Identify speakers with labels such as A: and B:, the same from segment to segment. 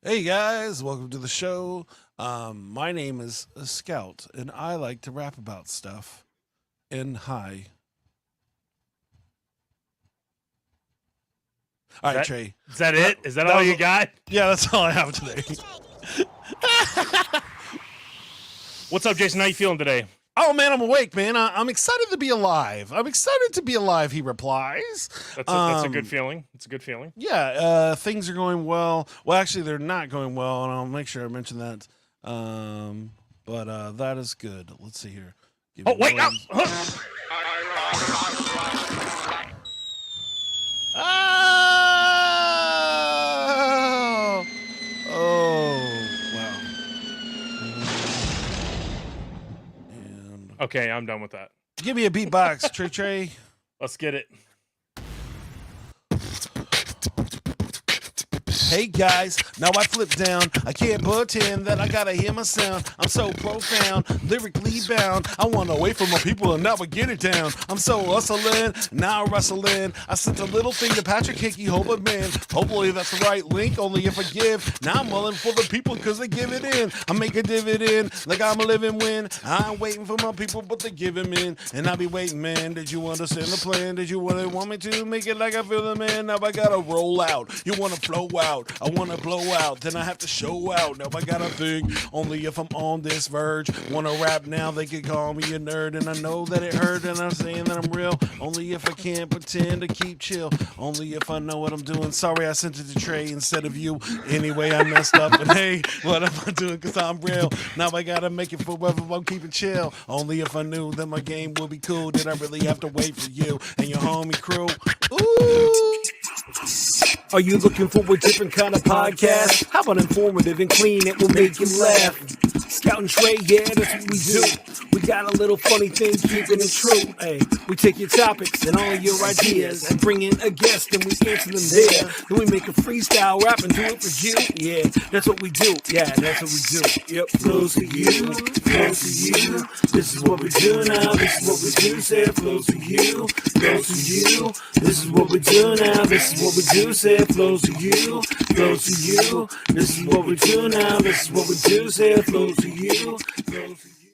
A: Hey guys, welcome to the show. My name is Scout, and I like to rap about stuff. And hi. All right, Trey.
B: Is that
A: That,
B: it? Is that
A: that
B: all
A: was
B: you got?
A: yeah, that's all I have today.
B: What's up, Jason? How you feeling today?
A: Oh man, I'm awake, man. I'm excited to be alive. I'm excited to be alive. He replies.
B: That's a good feeling. It's a good feeling.
A: Yeah, things are going well. Well, actually, they're not going well, and I'll make sure I mention that. But that is good. Let's see here. Give
B: Oh
A: me
B: wait, no.
A: one- Oh! Oh, wow. And
B: Okay, I'm done with that.
A: give me a beatbox, Trey Trey.
B: Let's get it.
A: Hey guys, now I flip down. I can't pretend that I gotta hear my sound. I'm so profound, lyrically bound. I wanna wait for my people and now I get it down. I'm so hustling, now wrestling. I sent a little thing to Patrick Hickey, hope it man. Hopefully that's the right link, only if I give. Now I'm willing for the people cause they give it in. I make a dividend like I'm a living win. I ain't waiting for my people, but they give him in. And I be waiting, man. Did you understand the plan? Did you want me to make it like I feel the man? Now I gotta roll out. You wanna flow out. I wanna blow out, then I have to show out. Now I gotta think, only if I'm on this verge. Wanna rap now, they can call me a nerd. And I know that it hurt, and I'm saying that I'm real. Only if I can't pretend to keep chill. Only if I know what I'm doing. Sorry I sent it to Trey instead of you. Anyway, I messed up, but hey, what am I doing? Cause I'm real. Now I gotta make it forever, I'm keeping chill. Only if I knew that my game would be cool. Did I really have to wait for you and your homie crew? Ooh.
C: Are you looking for a different kind of podcast? How about informative and clean? It will make you laugh. Scout and Trey, yeah, that's what we do. We got a little funny thing, keeping it true. Hey, we take your topics and all your ideas and bring in a guest and we answer them there. Then we make a freestyle rap and do it for you. Yeah, that's what we do. Yeah, that's what we do. Yep, flows for you, flows for you. This is what we do now. This is what we do. Say it flows for you, flows for you. This is what we do now. This is what we do. Say it flows for you, flows for you. This is what we do now. This is what we do. Say it flows for you, flows for you.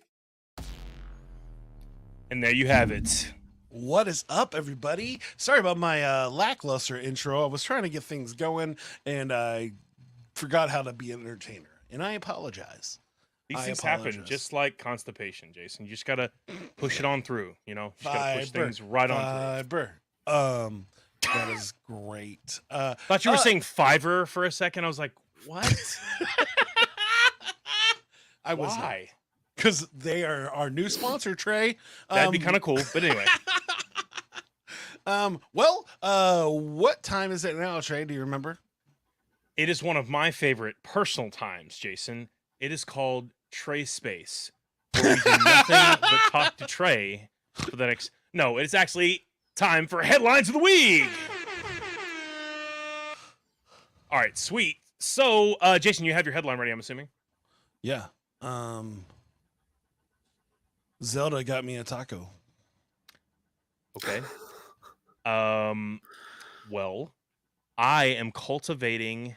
B: And there you have it.
A: What is up, everybody? Sorry about my lackluster intro. I was trying to get things going, and I forgot how to be an entertainer, and I apologize.
B: These
A: I
B: things
A: apologize.
B: happen just like constipation, Jason. You just gotta push it on through. You know, just gotta push
A: Fiber.
B: things right on
A: Fiber. That is great.
B: through. Thought you were saying Fiverr for a second. I was like, what?
A: I was
B: Why?
A: because they are our new sponsor, Trey.
B: That'd be kind of cool. But anyway,
A: What time is it now, Trey? Do you remember?
B: it is one of my favorite personal times, Jason. It is called Trey Space, where we do nothing but talk to Trey for the next. No, it's actually time for headlines of the week. All right, sweet. So, Jason, you have your headline ready, I'm assuming.
A: Yeah. Zelda got me a taco.
B: Okay. Well, I am cultivating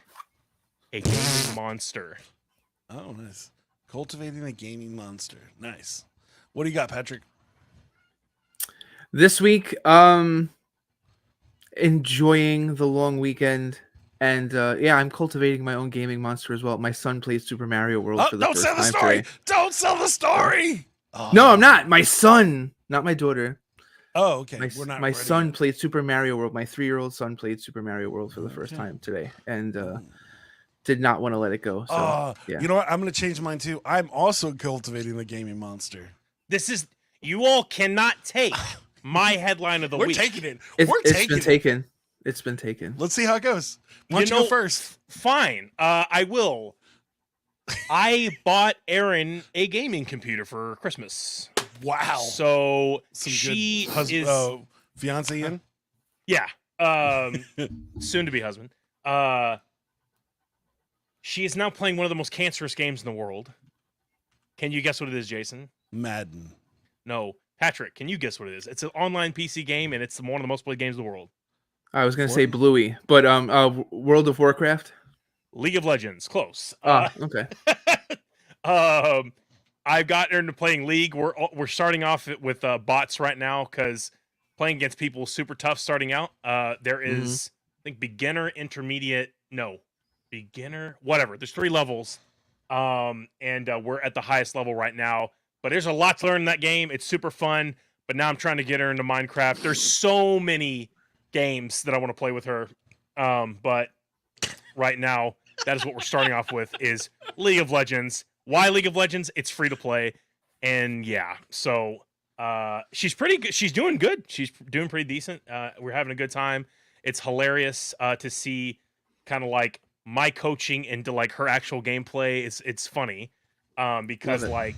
B: a gaming monster.
A: Oh, nice. Cultivating a gaming monster. Nice. What do you got, Patrick?
D: This week, enjoying the long weekend, and yeah, I'm cultivating my own gaming monster as well. My son played Super Mario World for the
A: Don't
D: first
A: sell the
D: time
A: story.
D: today.
A: Don't sell the story.
D: No, I'm not. My son, not my daughter.
A: Oh, okay.
D: My,
A: We're not
D: my
A: ready
D: son
A: yet.
D: played Super Mario World. My 3-year-old son played Super Mario World for the first
A: Okay.
D: time today, and did not want to let it go. So yeah.
A: You know what? I'm going to change mine too. I'm also cultivating the gaming monster.
B: This is you all cannot take my headline of the
A: We're
B: week.
A: taking it.
D: It's
A: taking
D: been
A: it.
D: taken. It's been taken.
A: Let's see how it goes. Why don't you go first?
B: Fine. I will. I bought Erin a gaming computer for Christmas.
A: Wow.
B: So
A: Some
B: she
A: good
B: is
A: fiance in.
B: yeah. Soon to be husband. She is now playing one of the most cancerous games in the world. Can you guess what it is, Jason?
A: Madden.
B: No. Patrick, can you guess what it is? It's an online PC game, and it's one of the most played games in the world.
D: I was gonna say Bluey, but World of Warcraft.
B: League of Legends, close.
D: Okay.
B: I've gotten into playing League. We're starting off with bots right now because playing against people is super tough starting out. There is, I think, beginner, intermediate, beginner, whatever. There's 3 levels, and we're at the highest level right now. But there's a lot to learn in that game. It's super fun. But now I'm trying to get her into Minecraft. There's so many games that I want to play with her. But right now, that is what we're starting off with is League of Legends. Why League of Legends? It's free to play. And yeah, so she's pretty good. She's doing good. She's doing pretty decent. We're having a good time. It's hilarious to see kind of like my coaching into like her actual gameplay. It's funny because like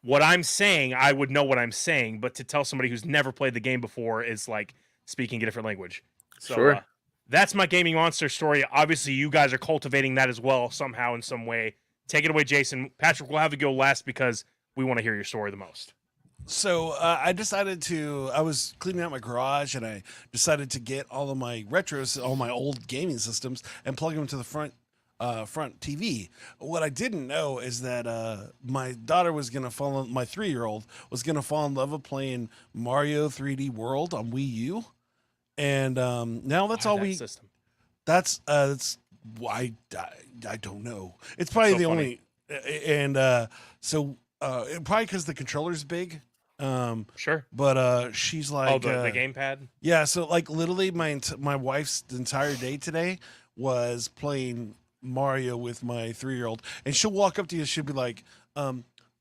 B: what I'm saying, I would know what I'm saying, but to tell somebody who's never played the game before is like speaking a different language. So
D: Sure.
B: That's my gaming monster story. Obviously, you guys are cultivating that as well somehow in some way. Take it away, Jason. Patrick, we'll have you go last because we want to hear your story the most.
A: So I was cleaning out my garage and I decided to get all of my retros, all my old gaming systems, and plug them to the front TV. What I didn't know is that my daughter was going to my 3-year-old was going to fall in love with playing Mario 3D World on Wii U. And now that's all we.
B: System?
A: That's why I don't know. It's probably
B: So
A: the
B: funny.
A: only, and probably because the controller's big.
B: Sure.
A: But she's like,
B: the gamepad.
A: yeah. So like literally, my wife's entire day today was playing Mario with my 3-year-old, and she'll walk up to you. She'll be like,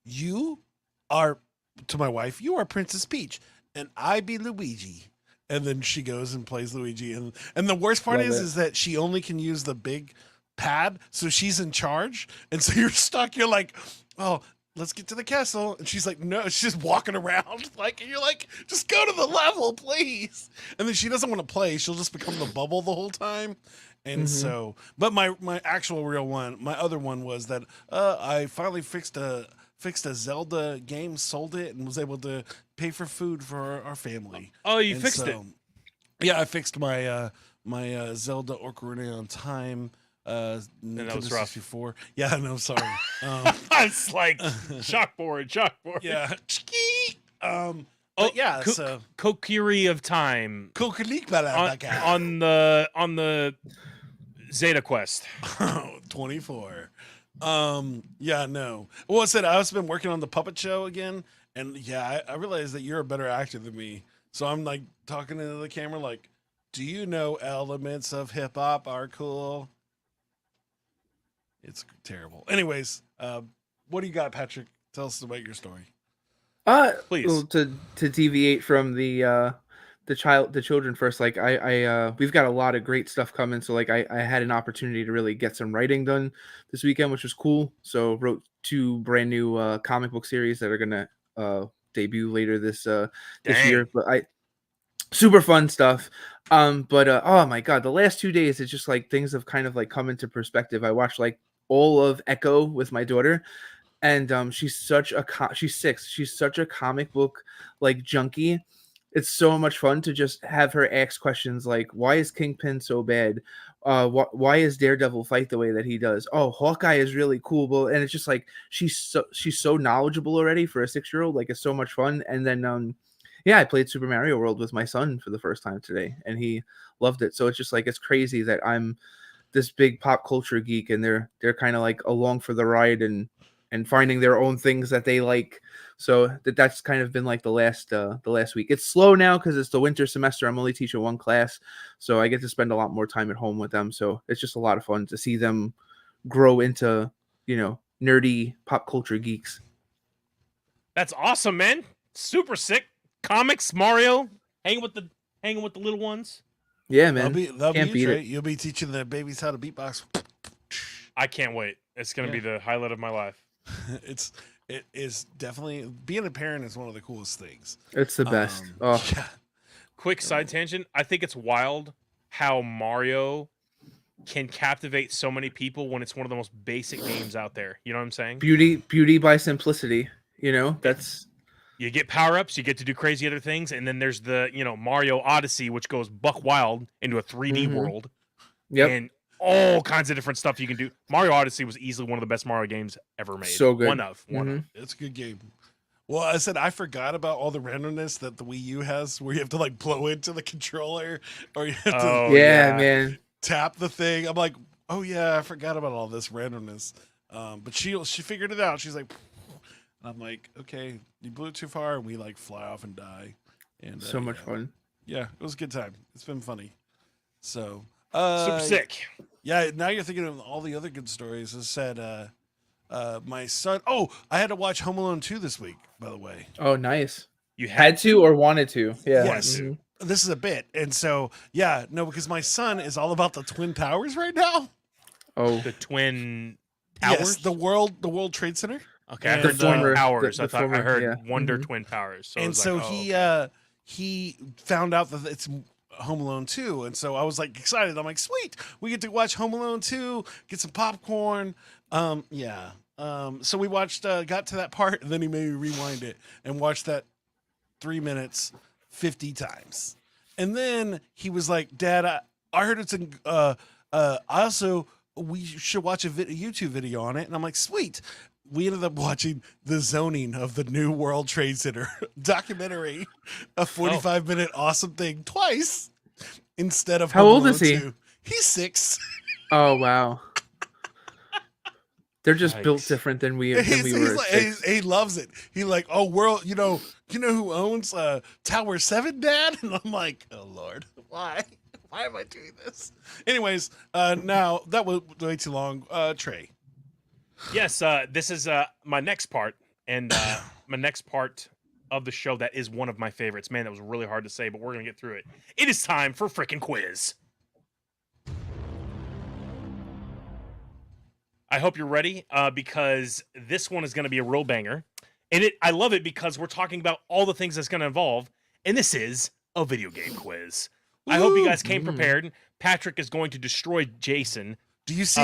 A: "You are," to my wife, "You are Princess Peach, and I be Luigi." And then she goes and plays Luigi. And the worst part is that she only can use the big pad. So she's in charge. And so you're stuck. You're like, oh, let's get to the castle. And she's like, no, she's just walking around. Like, and you're like, just go to the level, please. And then she doesn't want to play. She'll just become the bubble the whole time. And so, but my actual real one, my other one was that I finally fixed a Zelda game, sold it, and was able to pay for food for our family.
B: Oh, you fixed it?
A: Yeah, I fixed my my Zelda Ocarina on Time.
B: that was rough.
A: 64. Yeah, no, sorry.
B: It's like chalkboard.
A: Yeah. But yeah, so
B: Kokiri of Time
A: on
B: on the Zeta Quest.
A: 24. Yeah, no. Well, I said I've been working on the puppet show again, and yeah, I realized that you're a better actor than me. So I'm like talking into the camera, like, do you know elements of hip hop are cool? It's terrible. Anyways, what do you got, Patrick? Tell us about your story.
B: Please.
D: Well, to deviate from the children first, like I we've got a lot of great stuff coming. So like I had an opportunity to really get some writing done this weekend, which was cool. So wrote 2 brand new comic book series that are gonna debut later this year. But super fun stuff. But oh my god, the last 2 days it's just like things have kind of like come into perspective. I watched like all of Echo with my daughter. And she's such a she's 6. She's such a comic book like junkie. It's so much fun to just have her ask questions like, why is Kingpin so bad? Why is Daredevil fight the way that he does? Oh, Hawkeye is really cool. And it's just like she's so knowledgeable already for a 6-year-old. Like it's so much fun. And then yeah, I played Super Mario World with my son for the first time today, and he loved it. So it's just like it's crazy that I'm this big pop culture geek, and they're kind of like along for the ride and finding their own things that they like. So that's kind of been like the last week. It's slow now because it's the winter semester. I'm only teaching 1 class, so I get to spend a lot more time at home with them. So it's just a lot of fun to see them grow into, nerdy pop culture geeks.
B: That's awesome, man. Super sick. Comics, Mario, hanging with the little ones.
D: Yeah, man.
A: That'll
D: Can't
A: be
D: beat
A: you,
D: it.
A: You'll be teaching the babies how to beatbox.
B: I can't wait. It's gonna be the highlight of my life.
A: It is definitely, being a parent is one of the coolest things.
D: It's the best.
A: Yeah.
B: Quick side tangent. I think it's wild how Mario can captivate so many people when it's one of the most basic games out there. You know what I'm saying?
D: Beauty by simplicity. That's.
B: You get power-ups, you get to do crazy other things, and then there's the, Mario Odyssey, which goes buck wild into a 3D world.
D: Yep.
B: And all kinds of different stuff you can do. Mario Odyssey was easily one of the best Mario games ever made.
D: So good.
B: One of.
A: It's a good game. Well, I said I forgot about all the randomness that the Wii U has, where you have to like blow into the controller, or you have to
D: yeah, man.
A: tap the thing. I'm like, oh yeah, I forgot about all this randomness. But she figured it out. She's like, and I'm like, okay, you blew it too far, and we like fly off and die. And
D: So much fun.
A: Yeah, it was a good time. It's been funny. So
B: Super sick.
A: Yeah, now you're thinking of all the other good stories. I said, my son. Oh, I had to watch Home Alone 2 this week, by the way.
D: Oh, nice.
B: You
D: Had to or wanted to? Yeah.
A: Yes. This is a bit. And so, yeah, no, because my son is all about the Twin Towers right now.
D: Oh,
B: The Twin Towers?
A: Yes, the World Trade Center.
B: Okay, I
A: And,
B: heard Twin Towers.
D: the
B: I thought I
D: former,
B: heard
D: yeah.
B: Wonder Twin Towers. So I
A: And
B: was
A: so
B: like, oh, okay.
A: he found out that it's Home Alone 2. And so I was like excited. I'm like, sweet, we get to watch Home Alone 2, get some popcorn. Yeah. So we watched, got to that part, and then he made me rewind it and watch that 3 minutes 50 times. And then he was like, Dad, I heard it's we should watch a YouTube video on it. And I'm like, sweet. We ended up watching the zoning of the new World Trade Center documentary, a 45-minute awesome thing twice instead of
D: How
A: Home
D: old
A: Alone
D: is he?
A: 2. He's 6.
D: Oh, wow. They're just built
B: Yikes.
D: different than we
A: He's
D: were.
A: like, he loves it. He like, oh, world, you know who owns Tower 7, Dad? And I'm like, oh Lord, why am I doing this? Anyways, now that was way too long. Trey.
B: Yes, this is my next part, and my next part of the show that is one of my favorites. Man, that was really hard to say, but we're going to get through it. It is time for frickin' quiz. I hope you're ready, because this one is going to be a real banger. And I love it because we're talking about all the things that's going to involve, and this is a video game quiz. I hope you guys came prepared. Patrick is going to destroy Jason.
A: Do you see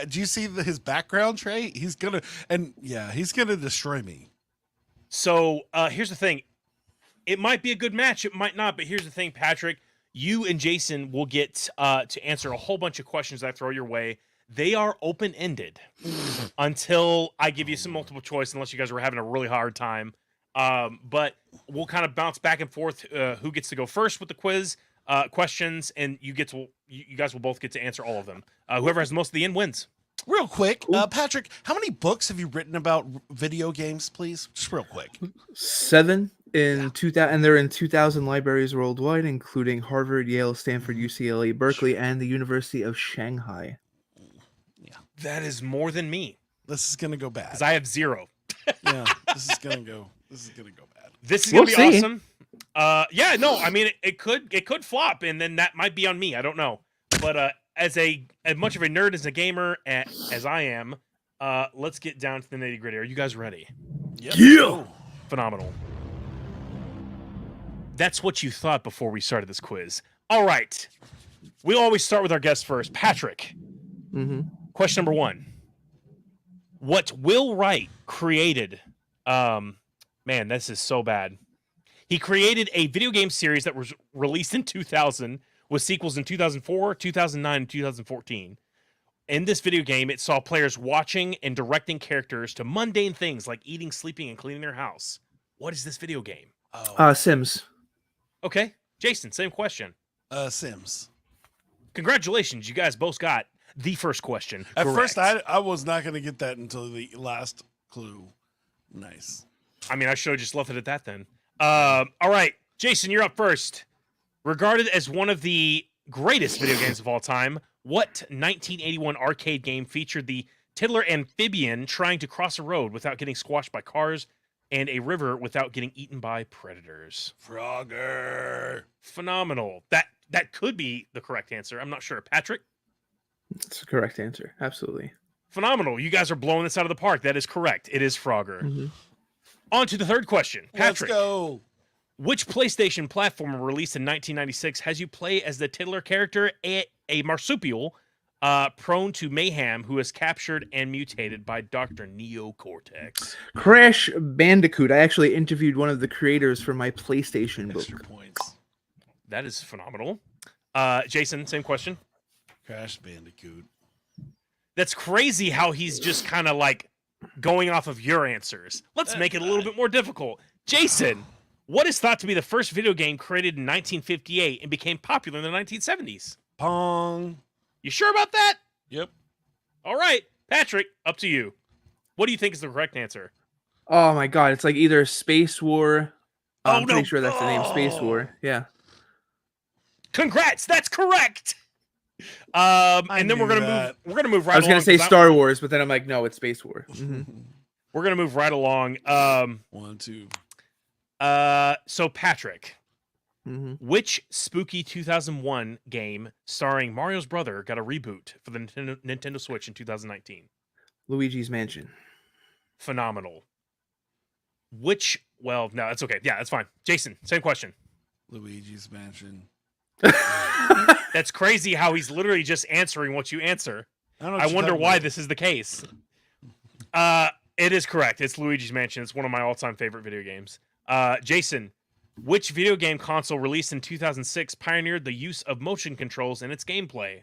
A: do you see his background, Trey? He's gonna destroy me.
B: So here's the thing. It might be a good match. It might not. But here's the thing, Patrick. You and Jason will get to answer a whole bunch of questions I throw your way. They are open-ended until I give you some multiple choice, unless you guys are having a really hard time. But we'll kind of bounce back and forth who gets to go first with the quiz questions, and you guys will both get to answer all of them. Whoever has most of the end wins.
A: Real quick, Patrick, how many books have you written about video games, please? Just real quick.
D: 7 in 2000, and they're in 2,000 libraries worldwide, including Harvard, Yale, Stanford, UCLA, Berkeley, and the University of Shanghai.
B: That is more than me.
A: This is gonna go bad.
B: Because I have 0.
A: Yeah, this is gonna go bad.
B: This is gonna be
D: We'll see.
B: awesome. Yeah, no, I mean it could flop, and then that might be on me. I don't know. But as much of a nerd as a gamer as I am, let's get down to the nitty gritty. Are you guys ready?
A: Yep.
D: Yeah.
B: Phenomenal. That's what you thought before we started this quiz. All right. We always start with our guest first. Patrick.
D: Mm-hmm.
B: Question number 1. What Will Wright created, man, this is so bad. He created a video game series that was released in 2000 with sequels in 2004, 2009, and 2014. In this video game, it saw players watching and directing characters to mundane things like eating, sleeping, and cleaning their house. What is this video game?
D: Sims.
B: Okay. Jason, same question.
A: Sims.
B: Congratulations. You guys both got the first question
A: At
B: correct.
A: first, I was not going to get that until the last clue. Nice.
B: I mean, I should have just left it at that then. All right. Jason, you're up first. Regarded as one of the greatest video games of all time, what 1981 arcade game featured the titular amphibian trying to cross a road without getting squashed by cars and a river without getting eaten by predators?
A: Frogger.
B: Phenomenal. That could be the correct answer. I'm not sure. Patrick?
D: That's the correct answer. Absolutely.
B: Phenomenal. You guys are blowing this out of the park. That is correct. It is Frogger.
D: Mm-hmm.
B: On to the third question. Patrick,
A: Let's go.
B: which PlayStation platform released in 1996 has you play as the titular character, a marsupial prone to mayhem who is captured and mutated by Dr. Neocortex?
D: Crash Bandicoot. I actually interviewed one of the creators for my PlayStation book.
A: Extra points.
B: That is phenomenal. Jason, same question.
A: Crash Bandicoot.
B: That's crazy how he's just kind of like going off of your answers. Let's make it a little bit more difficult. Jason, what is thought to be the first video game created in 1958 and became popular in the 1970s?
A: Pong.
B: You sure about that?
A: Yep.
B: All right. Patrick, up to you. What do you think is the correct answer?
D: Oh my god, it's like either Space War.
B: Oh,
D: I'm pretty
B: no.
D: sure that's the name, Space War. Yeah.
B: Congrats, that's correct. And then we're
A: knew
B: gonna
A: that.
B: move right.
D: I was gonna
B: along,
D: say
B: 'cause
D: Star Wars, but then I'm like, no, it's Space War. Mhm.
B: we're gonna move right along.
A: 1, 2.
B: So Patrick,
D: Mhm.
B: which spooky 2001 game starring Mario's brother got a reboot for the Nintendo Switch in 2019?
D: Luigi's Mansion.
B: Phenomenal. Which? Well, no, that's okay. Yeah, that's fine. Jason, same question.
A: Luigi's Mansion.
B: That's crazy how he's literally just answering what you answer.
A: I
B: wonder why this is the case. It is correct. It's Luigi's Mansion. It's one of my all-time favorite video games. Jason, which video game console released in 2006 pioneered the use of motion controls in its gameplay?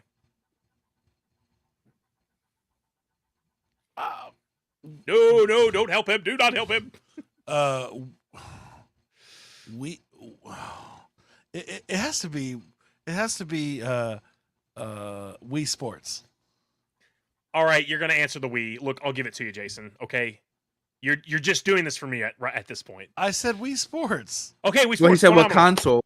B: No, don't help him. Do not help him.
A: It has to be. It has to be. Wii Sports.
B: All right, you're gonna answer the Wii. Look, I'll give it to you, Jason. Okay, you're just doing this for me at this point.
A: I said Wii Sports.
B: Okay, Wii Sports.
D: Well, he said what
B: phenomenal.
D: console?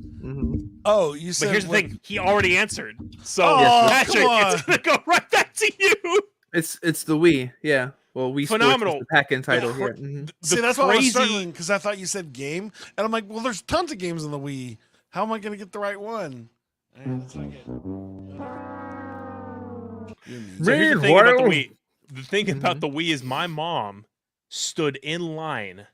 D: Mhm.
A: Oh, you said.
B: But here's the
A: what-
B: thing: he already answered. So
A: Oh,
B: Patrick,
A: come on.
B: it's gonna go right back to you.
D: It's the Wii. Yeah. Well, Wii
B: Phenomenal.
D: Sports is the pack-in title
B: cra-
D: here. Mhm.
A: See, that's why I was struggling because I thought you said game, and I'm like, well, there's tons of games on the Wii. How am I going to get the right one? That's not it.
B: So here's the thing about the
D: Wild.
B: Wii. The thing about the Wii is my mom stood in line.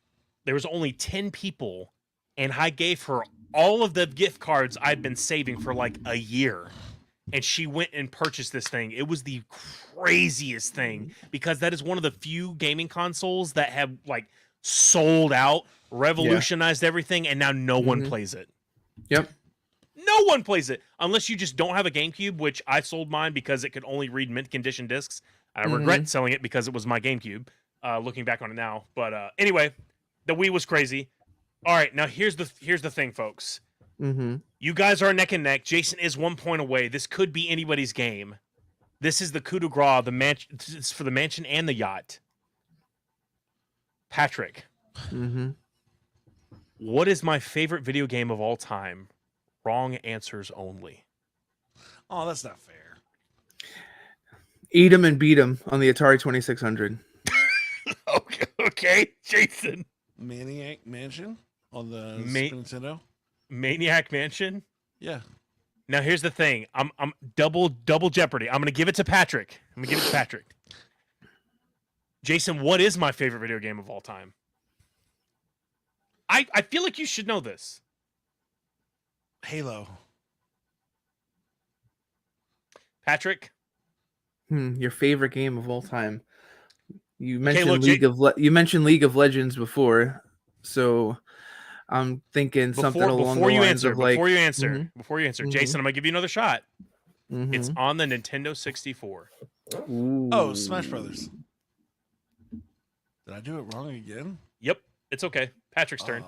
B: There was only 10 people, and I gave her all of the gift cards I'd been saving for like a year. And she went and purchased this thing. It was the craziest thing because that is one of the few gaming consoles that have like sold out, revolutionized everything, and now no one plays it.
D: Yep.
B: No one plays it unless you just don't have a GameCube, which I sold mine because it could only read mint condition discs. I regret selling it because it was my GameCube. Looking back on it now, but anyway, the Wii was crazy. All right, now here's the thing, folks.
D: Mm-hmm.
B: You guys are neck and neck. Jason is 1 point away. This could be anybody's game. This is the coup de grace, the mansion. It's for the mansion and the yacht. Patrick,
D: Mm-hmm.
B: what is my favorite video game of all time? Wrong answers only.
A: Oh, that's not fair.
D: Eat 'em and beat 'em on the Atari 2600.
B: Okay, Jason.
A: Maniac Mansion on the
B: Ma-
A: Super Nintendo.
B: Maniac Mansion.
A: Yeah.
B: Now here's the thing. I'm double jeopardy. I'm gonna give it to Patrick. Jason, what is my favorite video game of all time? I feel like you should know this.
A: Halo.
B: Patrick?
D: Your favorite game of all time. You mentioned
B: look,
D: you mentioned League of Legends before, so I'm thinking something along the lines of like
B: before you answer,
D: Mhm.
B: Jason, I'm gonna give you another shot.
D: Mhm.
B: It's on the Nintendo 64.
D: Ooh.
A: Oh, Smash Brothers. Did I do it wrong again?
B: Yep, it's okay. Patrick's turn.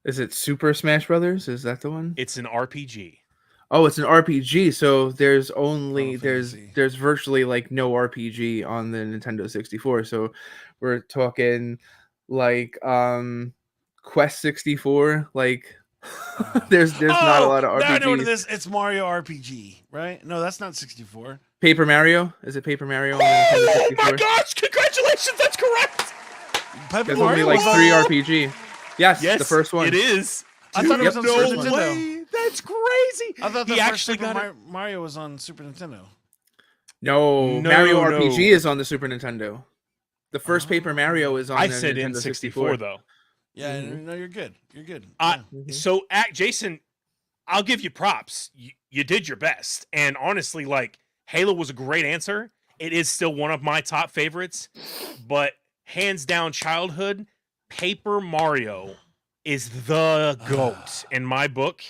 D: Is it Super Smash Brothers? Is that the one?
B: It's an RPG.
D: Oh, it's an RPG. So there's only
A: Final Fantasy.
D: there's virtually like no RPG on the Nintendo 64. So we're talking like Quest 64. Like there's not a lot of
A: now I know what it
D: RPGs.
A: is. It's Mario RPG, right? No, that's not 64.
D: Paper Mario? Is it Paper Mario on the
B: Oh
D: Nintendo
B: my
D: 64?
B: gosh! Congratulations, that's correct.
A: Paper
D: There's only
A: Mario
D: like
A: was
D: 3
A: on-
D: RPG. Yes, the first one.
B: It is.
A: I thought it was on
B: no
A: Super Nintendo.
B: way. That's crazy.
A: I thought the
B: he
A: first
B: actually
A: Paper
B: got it.
A: Mario was on Super Nintendo.
D: No,
B: No,
D: Mario
B: no.
D: RPG is on the Super Nintendo. The first Paper Mario is on
B: I
D: the
B: said
D: Nintendo
B: N64
D: 64
A: Yeah,
B: though.
A: no, you're good. You're good.
B: So, Jason, I'll give you props. You did your best, and honestly, like Halo was a great answer. It is still one of my top favorites, but hands down, childhood Paper Mario is the GOAT in my book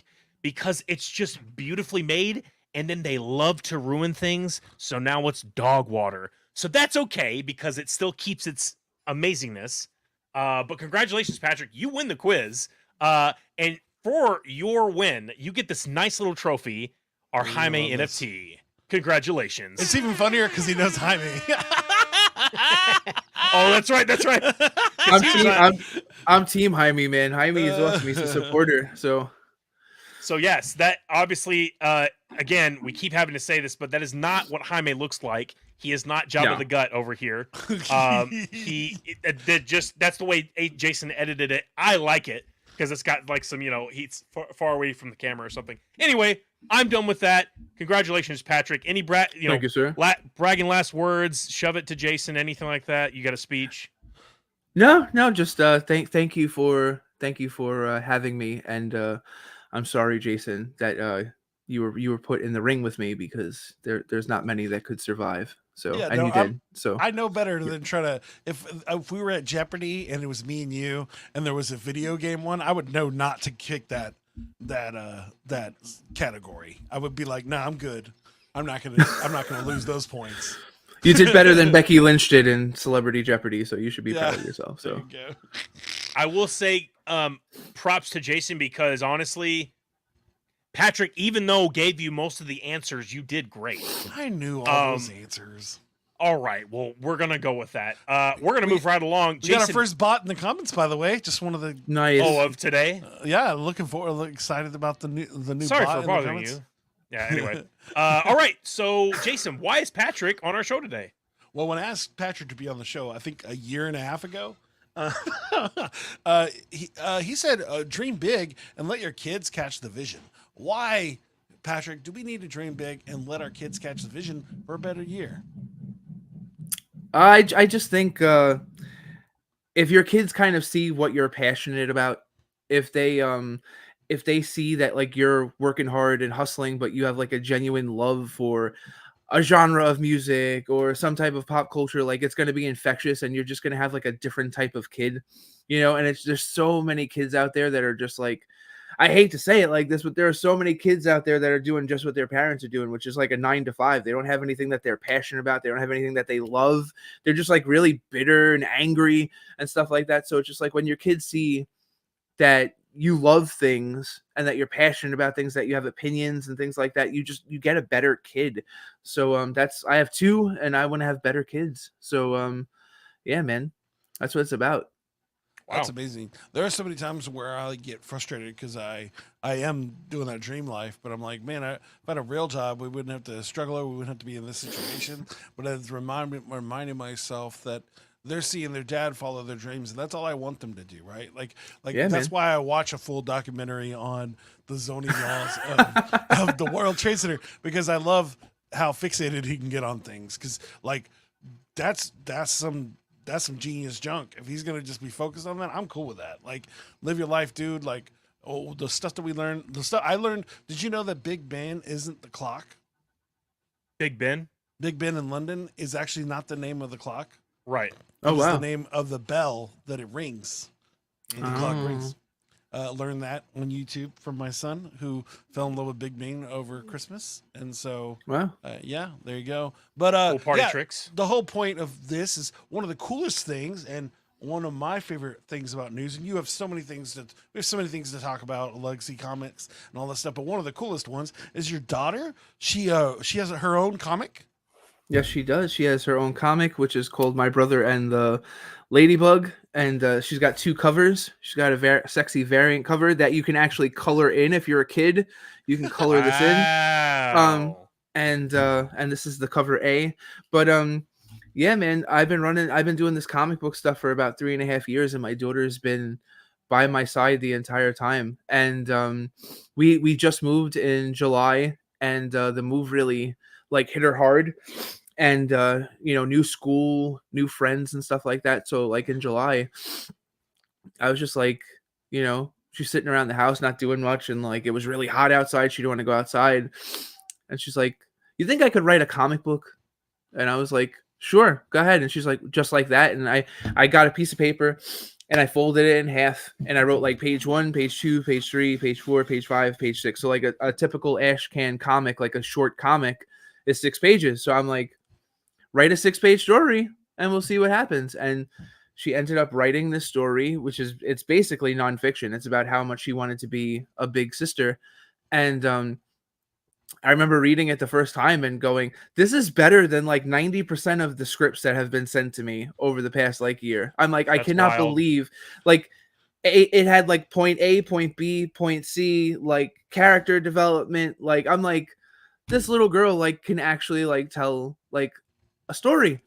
B: because it's just beautifully made and then they love to ruin things. So now it's dog water. So that's okay because it still keeps its amazingness. But congratulations, Patrick. You win the quiz. And for your win, you get this nice little trophy, our Jaime NFT. Congratulations.
A: It's even funnier because he knows Jaime.
B: Oh, that's right. That's right.
D: I'm Team Jaime, man. Jaime is awesome. He's a supporter. So
B: yes, that obviously, again, we keep having to say this, but that is not what Jaime looks like. He is not Jabba the Gut over here. That's the way Jason edited it. I like it because it's got like some, he's far away from the camera or something. Anyway, I'm done with that. Congratulations, Patrick. Any
D: thank you, sir.
B: Bragging last words, shove it to Jason, anything like that? You got a speech?
D: No, just thank you for having me, and I'm sorry, Jason, that you were put in the ring with me because there's not many that could survive. So you did. So
A: I know better than try to. If we were at Jeopardy and it was me and you, and there was a video game one, I would know not to kick that category. I would be like, nah, I'm good. I'm not gonna lose those points.
D: You did better than Becky Lynch did in Celebrity Jeopardy, so you should be proud of yourself. So
B: I will say props to Jason because honestly, Patrick, even though gave you most of the answers, you did great.
A: I knew all those answers.
B: All right, well, we're gonna go with that. We're gonna move right along.
A: We got our first bot in the comments, by the way. Just one of the
B: of today.
A: Looking forward, excited about the new.
B: Sorry
A: bot
B: for bothering you. Yeah. Anyway, all right. So, Jason, why is Patrick on our show today?
A: Well, when I asked Patrick to be on the show, I think a year and a half ago, he said, "Dream big and let your kids catch the vision." Why, Patrick? Do we need to dream big and let our kids catch the vision for a better year?
D: I just think if your kids kind of see what you're passionate about, if they see that like you're working hard and hustling, but you have like a genuine love for a genre of music or some type of pop culture, like it's going to be infectious and you're just going to have like a different type of kid, and there's so many kids out there that are just like, I hate to say it like this, but there are so many kids out there that are doing just what their parents are doing, which is like a 9 to 5. They don't have anything that they're passionate about. They don't have anything that they love. They're just like really bitter and angry and stuff like that. So it's just like when your kids see that you love things and that you're passionate about things, that you have opinions and things like that, you get a better kid. So I have 2 and I want to have better kids. So yeah, man, that's what it's about.
A: Wow. That's amazing. There are so many times where I get frustrated because I am doing that dream life, but I'm like, man, if I had a real job, we wouldn't have to struggle or we wouldn't have to be in this situation. But I was reminding myself that they're seeing their dad follow their dreams, and that's all I want them to do, right? Like yeah, that's why I watch a full documentary on the zoning laws of the World Trade Center, because I love how fixated he can get on things. Because like that's some genius junk. If he's gonna just be focused on that, I'm cool with that. Like, live your life, dude. Like, the stuff that we learned, the stuff I learned. Did you know that Big Ben isn't the clock?
B: Big Ben
A: in London is actually not the name of the clock.
B: Right.
A: It's the name of the bell that it rings. And the clock rings. Learned that on YouTube from my son, who fell in love with Big Ben over Christmas, and so yeah, there you go. But
B: party tricks.
A: The whole point of this is one of the coolest things, and one of my favorite things about news. And you have so many things we have so many things to talk about, Legacy Comix and all that stuff. But one of the coolest ones is your daughter. She has her own comic.
D: Yes, she does. She has her own comic, which is called My Brother and the Ladybug, and she's got 2 covers. She's got a very sexy variant cover that you can actually color in. If you're a kid, you can color this in. And this is the cover A. But yeah, man, I've been doing this comic book stuff for about 3.5 years, and my daughter's been by my side the entire time. And we just moved in July, and the move really like hit her hard. And new school, new friends and stuff like that. So like in July, I was just like, she's sitting around the house not doing much, and like it was really hot outside. She didn't want to go outside, and she's like, "You think I could write a comic book?" And I was like, sure, go ahead. And she's like, just like that. And I got a piece of paper and I folded it in half and I wrote like page 1, page 2, page 3, page 4, page 5, page 6. So like a typical ash can comic, like a short comic is 6 pages. So I'm like, write a 6-page story and we'll see what happens. And she ended up writing this story, which it's basically nonfiction. It's about how much she wanted to be a big sister. And I remember reading it the first time and going, this is better than like 90% of the scripts that have been sent to me over the past like year. I'm like, I cannot believe, like, it had like point A, point B, point C, like character development. Like, I'm like, this little girl like can actually like tell like a story.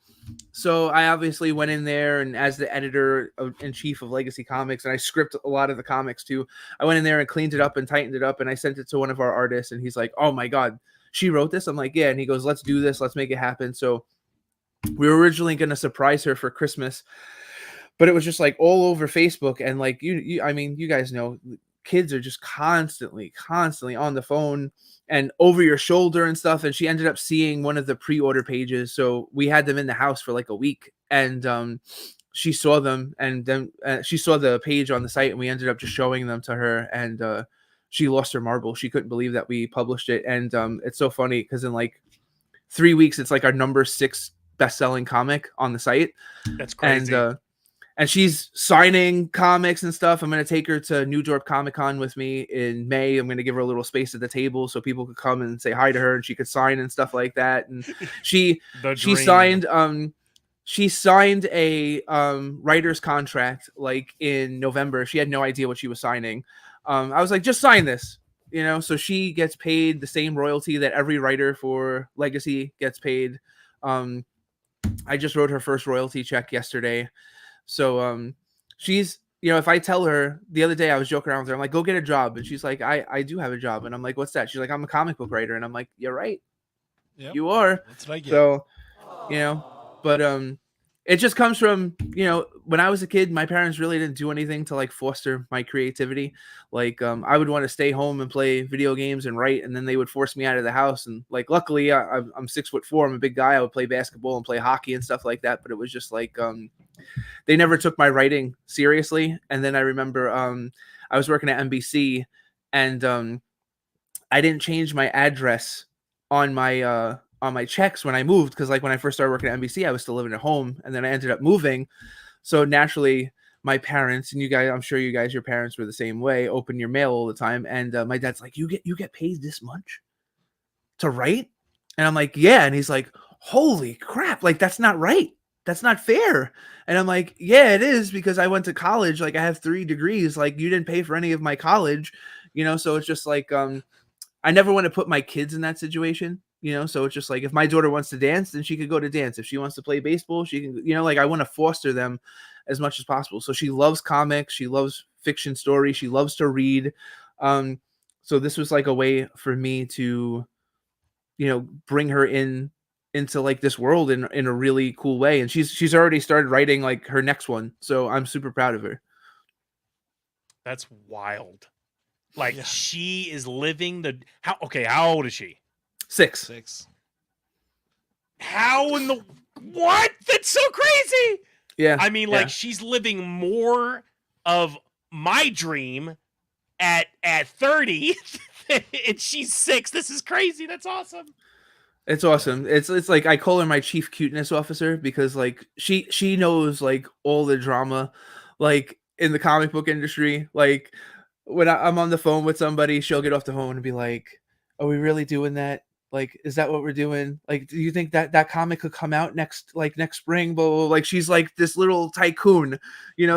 D: So I obviously went in there, and as the editor in chief of Legacy Comix, and I script a lot of the comics too, I went in there and cleaned it up and tightened it up, and I sent it to one of our artists, and he's like, oh my God, she wrote this? I'm like, yeah. And he goes, let's do this. Let's make it happen. So we were originally going to surprise her for Christmas, but it was just like all over Facebook. And like, I mean, you guys know, kids are just constantly on the phone and over your shoulder and stuff. And she ended up seeing one of the pre-order pages. So we had them in the house for like a week, and she saw them, and then she saw the page on the site, and we ended up just showing them to her, and she lost her marble. She couldn't believe that we published it. And it's so funny because in like 3 weeks, it's like our number 6 best-selling comic on the site.
B: That's crazy.
D: And she's signing comics and stuff. I'm going to take her to New York Comic Con with me in May. I'm going to give her a little space at the table so people could come and say hi to her, and she could sign and stuff like that. And she signed a writer's contract like in November. She had no idea what she was signing. I was like, just sign this, so she gets paid the same royalty that every writer for Legacy gets paid. I just wrote her first royalty check yesterday. So she's, if I tell her, the other day I was joking around with her, I'm like, go get a job. And she's like, I do have a job. And I'm like, what's that? She's like, I'm a comic book writer. And I'm like, you're right. Yep. You are. That's what I get. So, but it just comes from, when I was a kid, my parents really didn't do anything to like foster my creativity. Like I would want to stay home and play video games and write, and then they would force me out of the house. And like, luckily I'm 6'4", I'm a big guy. I would play basketball and play hockey and stuff like that. But it was just like, they never took my writing seriously. And then I remember I was working at NBC, and I didn't change my address on my checks when I moved, because like when I first started working at NBC, I was still living at home, and then I ended up moving. So naturally, my parents, and you guys, I'm sure your parents were the same way, open your mail all the time. And my dad's like, you get paid this much to write? And I'm like, yeah. And he's like, holy crap, like that's not right. That's not fair. And I'm like, yeah, it is, because I went to college. Like I have 3 degrees. Like you didn't pay for any of my college, so it's just like, I never want to put my kids in that situation, so it's just like, if my daughter wants to dance, then she could go to dance. If she wants to play baseball, she can, like I want to foster them as much as possible. So she loves comics. She loves fiction stories. She loves to read. So this was like a way for me to, bring her into like this world in a really cool way. And she's already started writing like her next one. So I'm super proud of her.
B: That's wild. Like she is living how old is she?
D: 6.
B: How in the what? That's so crazy.
D: Yeah.
B: I mean, like she's living more of my dream at 30 and she's 6. This is crazy. That's awesome.
D: It's awesome. It's like I call her my chief cuteness officer, because like she knows like all the drama like in the comic book industry. Like when I'm on the phone with somebody, she'll get off the phone and be like, are we really doing that? Like, is that what we're doing? Like, do you think that comic could come out next spring? Blah, blah, blah. Like, she's like this little tycoon,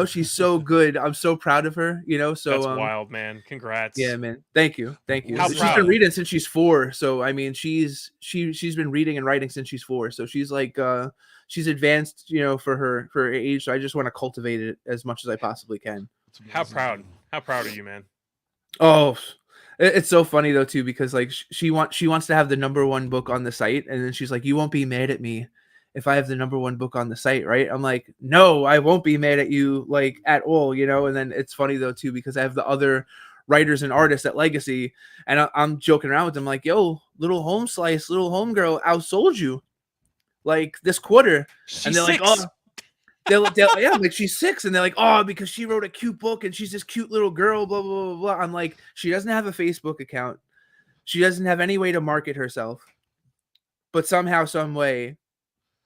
D: she's so good. I'm so proud of her, so
B: that's wild, man. Congrats.
D: Yeah, man. Thank you. She's
B: proud?
D: been reading since she's 4. So, I mean, she's been reading and writing since she's 4. So she's like, she's advanced, for her age. So I just want to cultivate it as much as I possibly can.
B: How proud are you, man?
D: Oh, it's so funny though too, because like she wants to have the number 1 book on the site, and then she's like, you won't be mad at me if I have the number 1 book on the site, right? I'm like, no, I won't be mad at you like at all, and then it's funny though too, because I have the other writers and artists at Legacy, and I'm joking around with them like, yo, little home slice, little homegirl outsold you. like this quarter.
B: She's
D: and they're
B: 6.
D: like, oh, yeah, like she's 6, and they're like, oh, because she wrote a cute book and she's this cute little girl, blah blah blah blah. I'm like, she doesn't have a Facebook account, she doesn't have any way to market herself, but somehow, some way,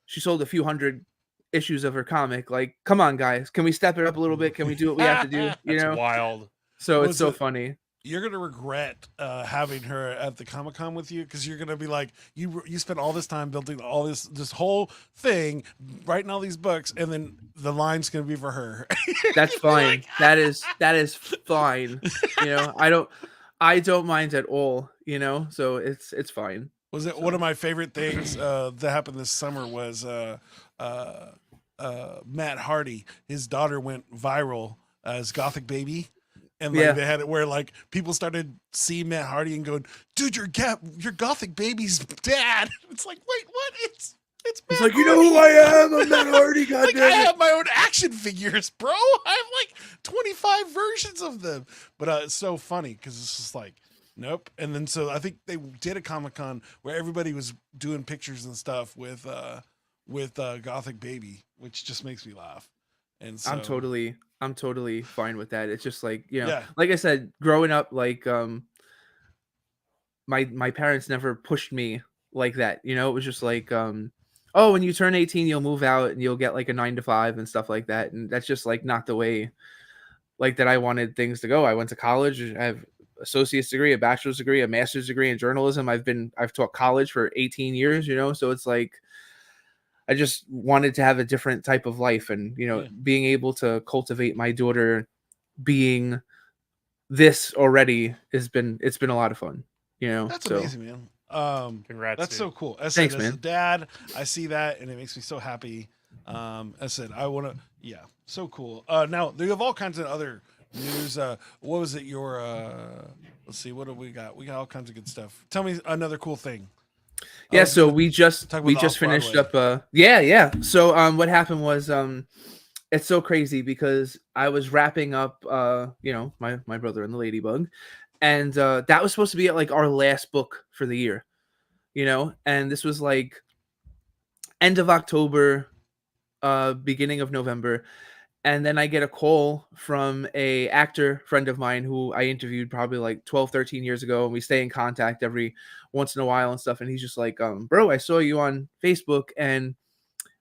D: she sold a few hundred issues of her comic. Like, come on, guys, can we step it up a little bit? Can we do what we have to do? You
B: That's
D: know,
B: wild.
D: so it's so funny.
A: You're gonna regret having her at the Comic-Con with you, because you're gonna be like, you spent all this time building all this whole thing, writing all these books, and then the line's gonna be for her.
D: That's fine. That is fine. You know, I don't mind at all. You know, so it's fine.
A: Was it one of my favorite things that happened this summer was Matt Hardy. His daughter went viral as Gothic Baby. And like they had it where like people started seeing Matt Hardy and going, dude, your Gothic Baby's dad. It's like, wait, what? It's Matt
D: It's like,
A: Hardy.
D: you know who I am? I'm Matt Hardy.
A: Like,
D: Goddamn
A: I
D: it.
A: have my own action figures, bro. I have like 25 versions of them. But it's so funny because it's just like, nope. And then so I think they did a Comic-Con where everybody was doing pictures and stuff with Gothic Baby, which just makes me laugh. And so,
D: I'm totally fine with that. It's just like, you know,
A: Yeah.
D: like I said, growing up, like my parents never pushed me like that. You know, it was just like, oh, when you turn 18, you'll move out and you'll get like a 9 to 5 and stuff like that. And that's just like not the way like that I wanted things to go. I went to college. I have associate's degree, a bachelor's degree, a master's degree in journalism. I've taught college for 18 years, you know, so it's like I just wanted to have a different type of life, and you know, being able to cultivate my daughter being this already it's been a lot of fun, you know.
A: That's amazing, man.
B: Congrats.
A: That's
B: dude.
A: so cool. As
D: Thanks,
A: as
D: man.
A: a dad, I see that and it makes me so happy. As I said, I want to, so cool. Now you have all kinds of other news. What was it? Your let's see, what do we got? We got all kinds of good stuff. Tell me another cool thing.
D: Yeah, so we just
A: talk about
D: finished
A: Off-Broadway.
D: up yeah. So what happened was it's so crazy because I was wrapping up you know, my brother and the Ladybug, and that was supposed to be like our last book for the year, you know, and this was like end of October, beginning of November. And then I get a call from a actor friend of mine who I interviewed probably like 12, 13 years ago. And we stay in contact every once in a while and stuff. And he's just like, bro, I saw you on Facebook and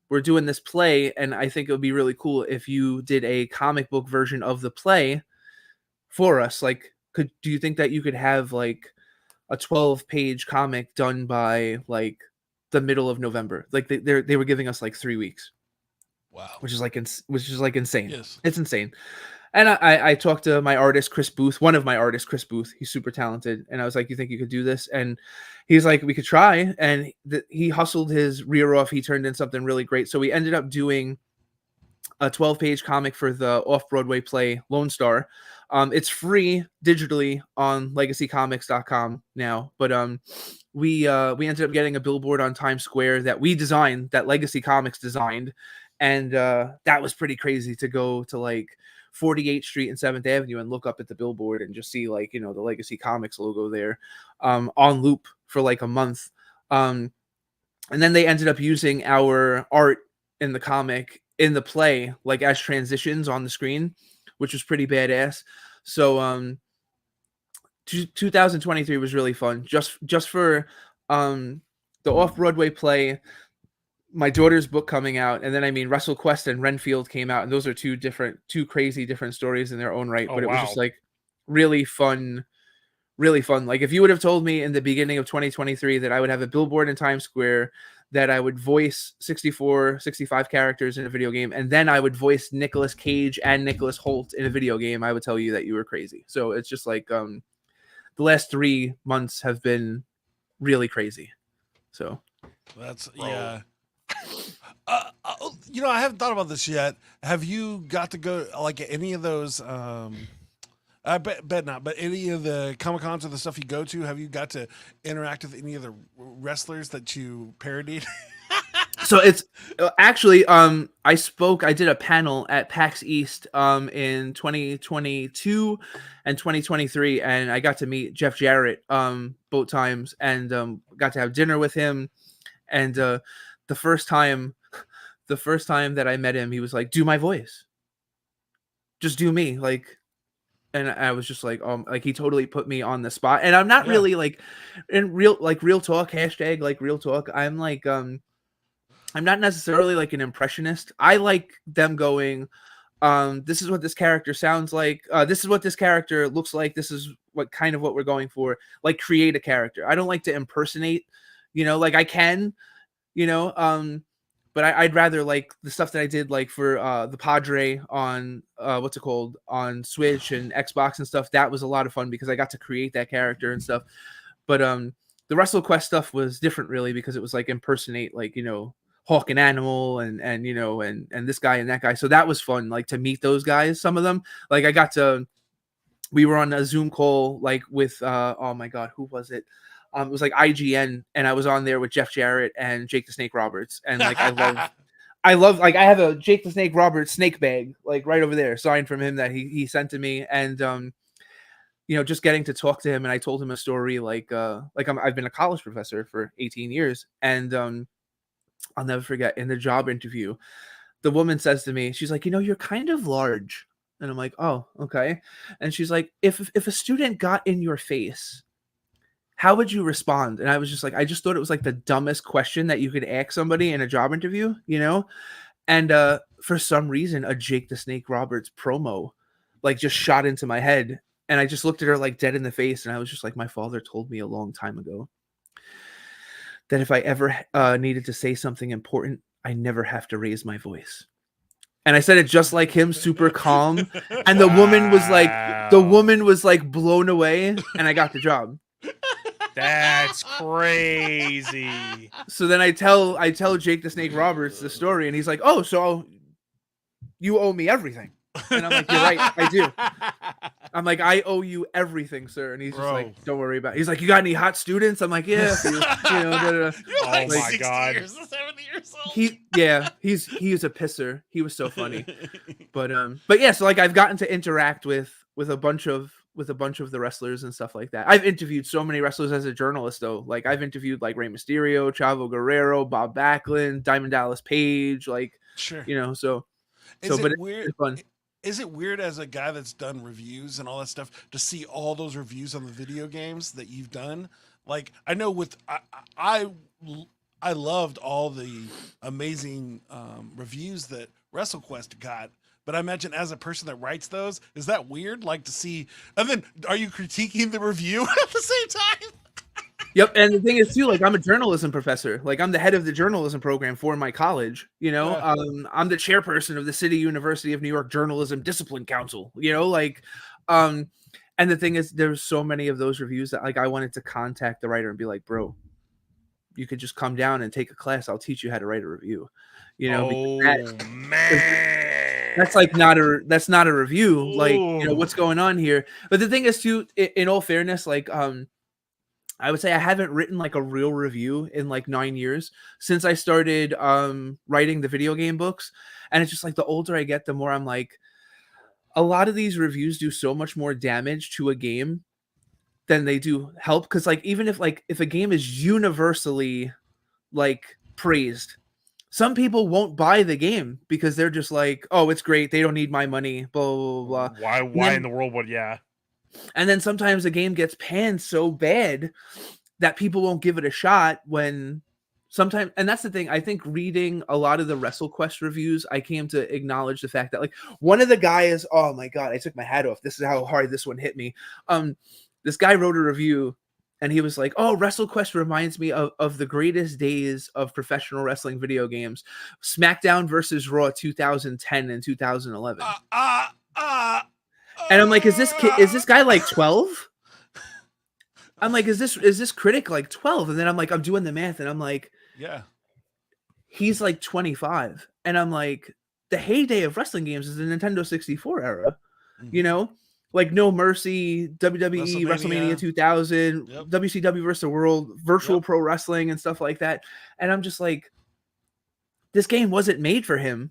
D: we're doing this play. And I think it would be really cool if you did a comic book version of the play for us. Like, do you think that you could have like a 12-page comic done by like the middle of November? Like they were giving us like 3 weeks.
A: Wow.
D: Which is like insane.
A: Yes.
D: It's insane. And I talked to my artist, Chris Booth, one of my artists, Chris Booth. He's super talented. And I was like, you think you could do this? And he's like, we could try. And he hustled his rear off. He turned in something really great. So we ended up doing a 12-page comic for the off-Broadway play Lone Star. It's free digitally on legacycomics.com now. But we ended up getting a billboard on Times Square that we designed, that Legacy Comix designed. And that was pretty crazy to go to like 48th Street and 7th Avenue and look up at the billboard and just see like, you know, the Legacy Comix logo there on loop for like a month. And then they ended up using our art in the comic in the play, like as transitions on the screen, which was pretty badass. So 2023 was really fun. Just for the off-Broadway play, my daughter's book coming out, and then I mean WrestleQuest and Renfield came out, and those are two crazy different stories in their own right. But it was just like really fun. Like if you would have told me in the beginning of 2023 that I would have a billboard in Times Square, that I would voice 64, 65 characters in a video game, and then I would voice Nicolas Cage and Nicholas Hoult in a video game, I would tell you that you were crazy. So it's just like the last 3 months have been really crazy. So
A: that's you know, I haven't thought about this yet. Have you got to go like any of those? I bet not. But any of the Comic-Cons or the stuff you go to, have you got to interact with any of the wrestlers that you parodied?
D: So it's actually I did a panel at PAX East in 2022 and 2023, and I got to meet Jeff Jarrett both times, and got to have dinner with him. And the first time that I met him, he was like, "Do my voice, just do me," like. And I was just like, like he totally put me on the spot. And I'm not really like in real talk, hashtag like real talk. I'm like, I'm not necessarily like an impressionist. I like them going, this is what this character sounds like. This is what this character looks like. This is what we're going for. Like create a character. I don't like to impersonate, like I can, but I'd rather like the stuff that I did like for the Padre on on Switch and Xbox and stuff. That was a lot of fun because I got to create that character and stuff. But the WrestleQuest stuff was different really because it was like impersonate like Hawk and Animal and this guy and that guy. So that was fun like to meet those guys. Some of them like we were on a Zoom call like with oh my god, who was it? It was like IGN, and I was on there with Jeff Jarrett and Jake the Snake Roberts, and like I love like I have a Jake the Snake Roberts snake bag like right over there, signed from him that he sent to me, and just getting to talk to him, and I told him a story like I've been a college professor for 18 years, and I'll never forget in the job interview, the woman says to me, she's like, you're kind of large, and I'm like, oh, okay, and she's like, if a student got in your face, how would you respond? And I was just like, I just thought it was like the dumbest question that you could ask somebody in a job interview, And for some reason, a Jake the Snake Roberts promo like just shot into my head. And I just looked at her like dead in the face. And I was just like, my father told me a long time ago that if I ever needed to say something important, I never have to raise my voice. And I said it just like him, super calm. And the woman was like blown away, and I got the job.
B: That's crazy.
D: So then I tell Jake the Snake Roberts the story, and he's like, "Oh, so you owe me everything." And I'm like, "You're right, I do." I'm like, "I owe you everything, sir." And he's just like, "Don't worry about it." He's like, "You got any hot students?" I'm like, "Yeah."
A: You're like
B: my
A: 60
B: God.
A: years, 70 years old.
D: He was a pisser. He was so funny. But yeah, so like I've gotten to interact with a bunch of the wrestlers and stuff like that. I've interviewed so many wrestlers as a journalist though. Like I've interviewed like Rey Mysterio, Chavo Guerrero, Bob Backlund, Diamond Dallas Page, like
A: Sure.
D: So
A: Is
D: but
A: it weird?
D: it's fun.
A: Is it weird as a guy that's done reviews and all that stuff to see all those reviews on the video games that you've done? Like I know with I loved all the amazing reviews that WrestleQuest got. But I imagine as a person that writes those, is that weird? Like to see, and then are you critiquing the review at the same time?
D: Yep. And the thing is too, like I'm a journalism professor. Like I'm the head of the journalism program for my college,
A: Yeah.
D: I'm the chairperson of the City University of New York Journalism Discipline Council, and the thing is there's so many of those reviews that like I wanted to contact the writer and be like, bro, you could just come down and take a class. I'll teach you how to write a review,
B: Man.
D: That's not a review. Like, what's going on here? But the thing is too, in all fairness, like, I would say I haven't written like a real review in like 9 years since I started writing the video game books. And it's just like the older I get, the more I'm like, a lot of these reviews do so much more damage to a game than they do help. Cause like, even if a game is universally like praised, some people won't buy the game because they're just like, oh, it's great. They don't need my money, blah, blah, blah, blah.
B: Why in the world would, yeah.
D: And then sometimes a game gets panned so bad that people won't give it a shot when sometimes, and that's the thing, I think reading a lot of the WrestleQuest reviews, I came to acknowledge the fact that like one of the guys, oh my God, I took my hat off. This is how hard this one hit me. This guy wrote a review and he was like, oh, WrestleQuest reminds me of the greatest days of professional wrestling video games. SmackDown versus Raw 2010 and 2011. And I'm like, is this guy like 12? I'm like, is this critic like 12? And then I'm like, I'm doing the math and I'm like,
A: yeah,
D: he's like 25. And I'm like, the heyday of wrestling games is the Nintendo 64 era, like No Mercy, WWE, WrestleMania 2000, yep. WCW versus the World, Virtual Pro Wrestling and stuff like that. And I'm just like, this game wasn't made for him,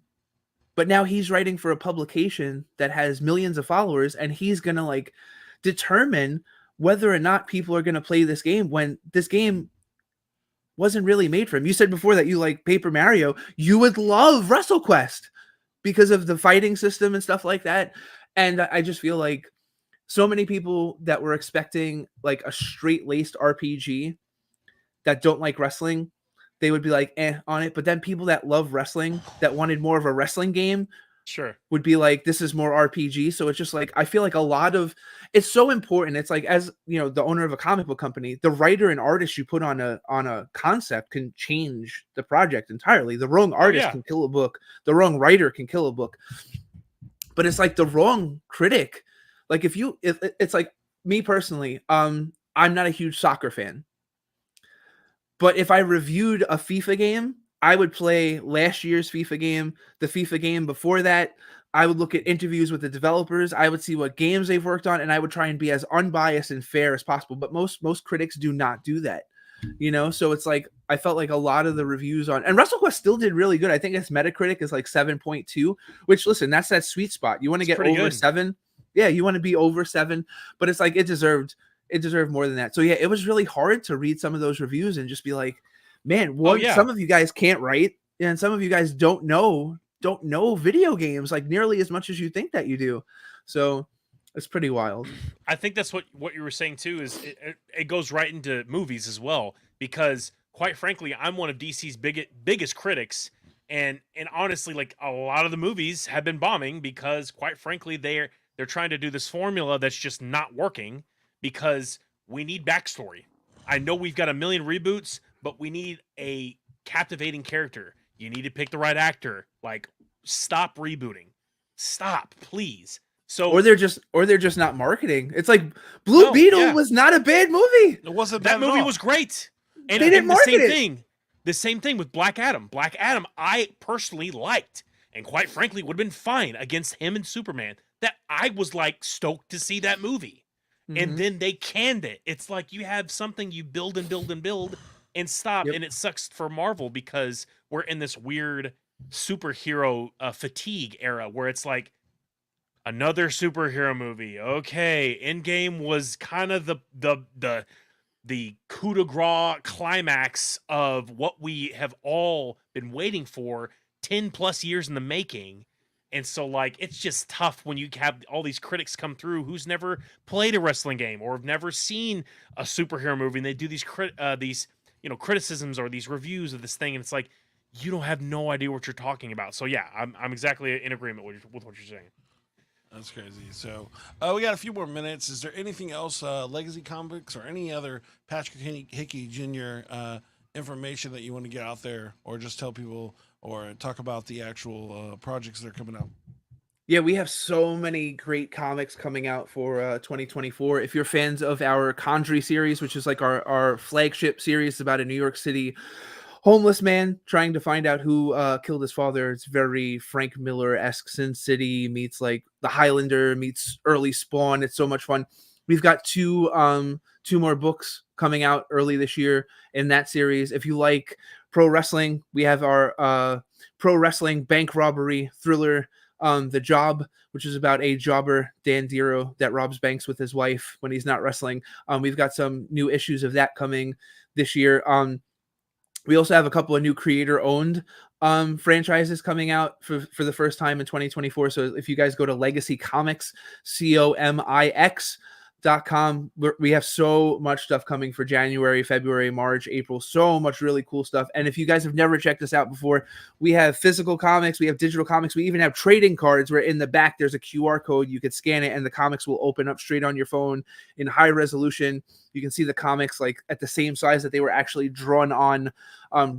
D: but now he's writing for a publication that has millions of followers and he's going to like determine whether or not people are going to play this game when this game wasn't really made for him. You said before that you like Paper Mario. You would love WrestleQuest because of the fighting system and stuff like that. And I just feel like so many people that were expecting like a straight-laced RPG that don't like wrestling, they would be like on it. But then people that love wrestling, that wanted more of a wrestling game,
B: Sure.
D: would be like, this is more RPG. So it's just like, I feel like a lot of it's so important. It's like, as you know, the owner of a comic book company, the writer and artist you put on a concept can change the project entirely. The wrong artist can kill a book. The wrong writer can kill a book. But it's like the wrong critic. Like if it's like me personally, I'm not a huge soccer fan. But if I reviewed a FIFA game, I would play last year's FIFA game, the FIFA game before that. I would look at interviews with the developers. I would see what games they've worked on, and I would try and be as unbiased and fair as possible. But most critics do not do that, you know? So it's like, I felt like a lot of the reviews and WrestleQuest still did really good. I think its Metacritic is like 7.2, which, listen, that's that sweet spot. You want to get over good. 7. Yeah, you want to be over 7, but it's like it deserved more than that. So yeah, it was really hard to read some of those reviews and just be like, man, some of you guys can't write, and some of you guys don't know video games like nearly as much as you think that you do. So it's pretty wild.
B: I think that's what you were saying too, is it goes right into movies as well, because quite frankly, I'm one of DC's biggest critics, and honestly, like, a lot of the movies have been bombing because quite frankly, they're trying to do this formula that's just not working, because we need backstory. I know we've got a million reboots, but we need a captivating character. You need to pick the right actor. Like, stop rebooting. Stop, please. So
D: or they're just not marketing. It's like Blue Beetle was not a bad movie.
A: It wasn't bad.
B: That movie was great. And
D: they didn't market
B: it. The same thing with Black Adam. Black Adam, I personally liked, and quite frankly would have been fine against him and Superman. That I was like stoked to see that movie. And then they canned it. It's like you have something you build and build and build and stop. Yep. And it sucks for Marvel because we're in this weird superhero fatigue era where it's like another superhero movie. Okay, Endgame was kind of the coup de grace climax of what we have all been waiting for 10 plus years in the making. And so, like, it's just tough when you have all these critics come through who's never played a wrestling game or have never seen a superhero movie, and they do these criticisms or these reviews of this thing, and it's like, you don't have no idea what you're talking about. So yeah, I'm exactly in agreement with what you're saying.
A: That's crazy. So we got a few more minutes. Is there anything else, Legacy Comix or any other Patrick Hickey Jr. Information that you want to get out there, or just tell people or talk about the actual projects that are coming out?
D: Yeah, we have so many great comics coming out for 2024. If you're fans of our Condrey series, which is like our flagship series about a New York City homeless man trying to find out who killed his father, it's very Frank Miller-esque. Sin City meets like The Highlander meets early Spawn. It's so much fun. We've got two more books coming out early this year in that series. If you like pro wrestling, we have our pro wrestling bank robbery thriller, The Job, which is about a jobber, Dan Dero, that robs banks with his wife when he's not wrestling. We've got some new issues of that coming this year. We also have a couple of new creator-owned franchises coming out for the first time in 2024. So if you guys go to Legacy Comix, COMIX.com, we have so much stuff coming for January, February, March, April, so much really cool stuff. And if you guys have never checked us out before, we have physical comics, we have digital comics, we even have trading cards where in the back there's a QR code. You could scan it and the comics will open up straight on your phone in high resolution. You can see the comics like at the same size that they were actually drawn on.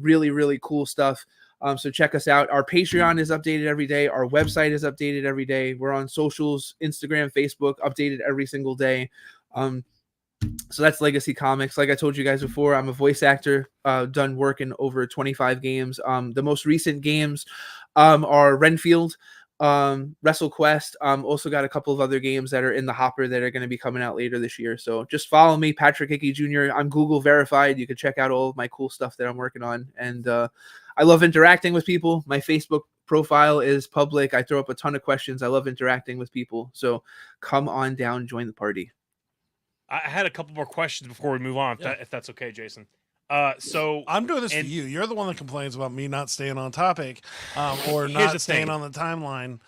D: Really, really cool stuff. So check us out. Our Patreon is updated every day. Our website is updated every day. We're on socials, Instagram, Facebook, updated every single day. So that's Legacy Comix. Like I told you guys before, I'm a voice actor, done work in over 25 games. The most recent games are Renfield, WrestleQuest. Also got a couple of other games that are in the hopper that are going to be coming out later this year. So just follow me, Patrick Hickey Jr. I'm Google verified. You can check out all of my cool stuff that I'm working on. And I love interacting with people. My Facebook profile is public. I throw up a ton of questions. I love interacting with people. So come on down, join the party.
B: I had a couple more questions before we move on, if that's okay, Jason. So
A: I'm doing this for
B: and
A: you. You're the one that complains about me not staying on topic, or
B: Here's
A: not
B: the
A: staying
B: thing.
A: on the timeline.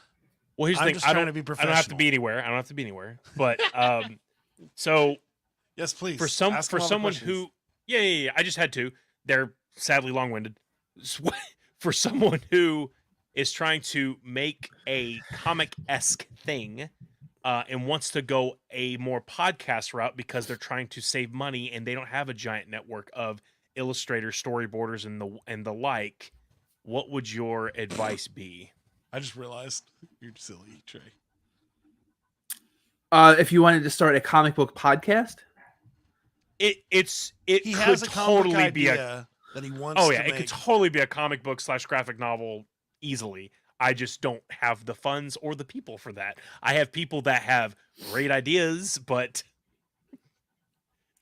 B: well, here's the
A: I'm
B: thing.
A: just
B: I
A: trying
B: don't.
A: to be
B: I don't have to
A: professional.
B: be anywhere. I don't have to be anywhere. But so
A: Yes, please.
B: for
A: Ask him all the
B: someone
A: questions.
B: who, yeah, I just had to. They're sadly long-winded. For someone who is trying to make a comic-esque thing. And wants to go a more podcast route because they're trying to save money and they don't have a giant network of illustrators, storyboarders, and the like. What would your advice be?
A: I just realized you're silly, Trey.
D: If you wanted to start a comic book podcast,
B: It
A: He
B: could
A: has a comic
B: totally be a
A: idea that he wants.
B: oh
A: to
B: yeah,
A: make.
B: it could totally be a comic book / graphic novel easily. I just don't have the funds or the people for that. I have people that have great ideas, but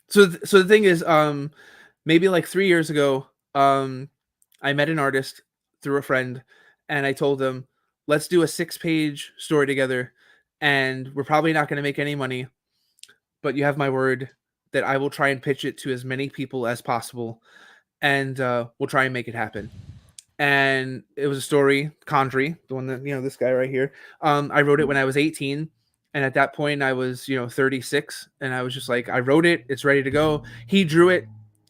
D: so the thing is, maybe like 3 years ago, I met an artist through a friend, and I told him, let's do a 6-page story together, and we're probably not going to make any money, but you have my word that I will try and pitch it to as many people as possible, and we'll try and make it happen. And it was a story, Condrey, the one that, this guy right here. I wrote it when I was 18. And at that point I was, 36. And I was just like, I wrote it. It's ready to go. He drew it.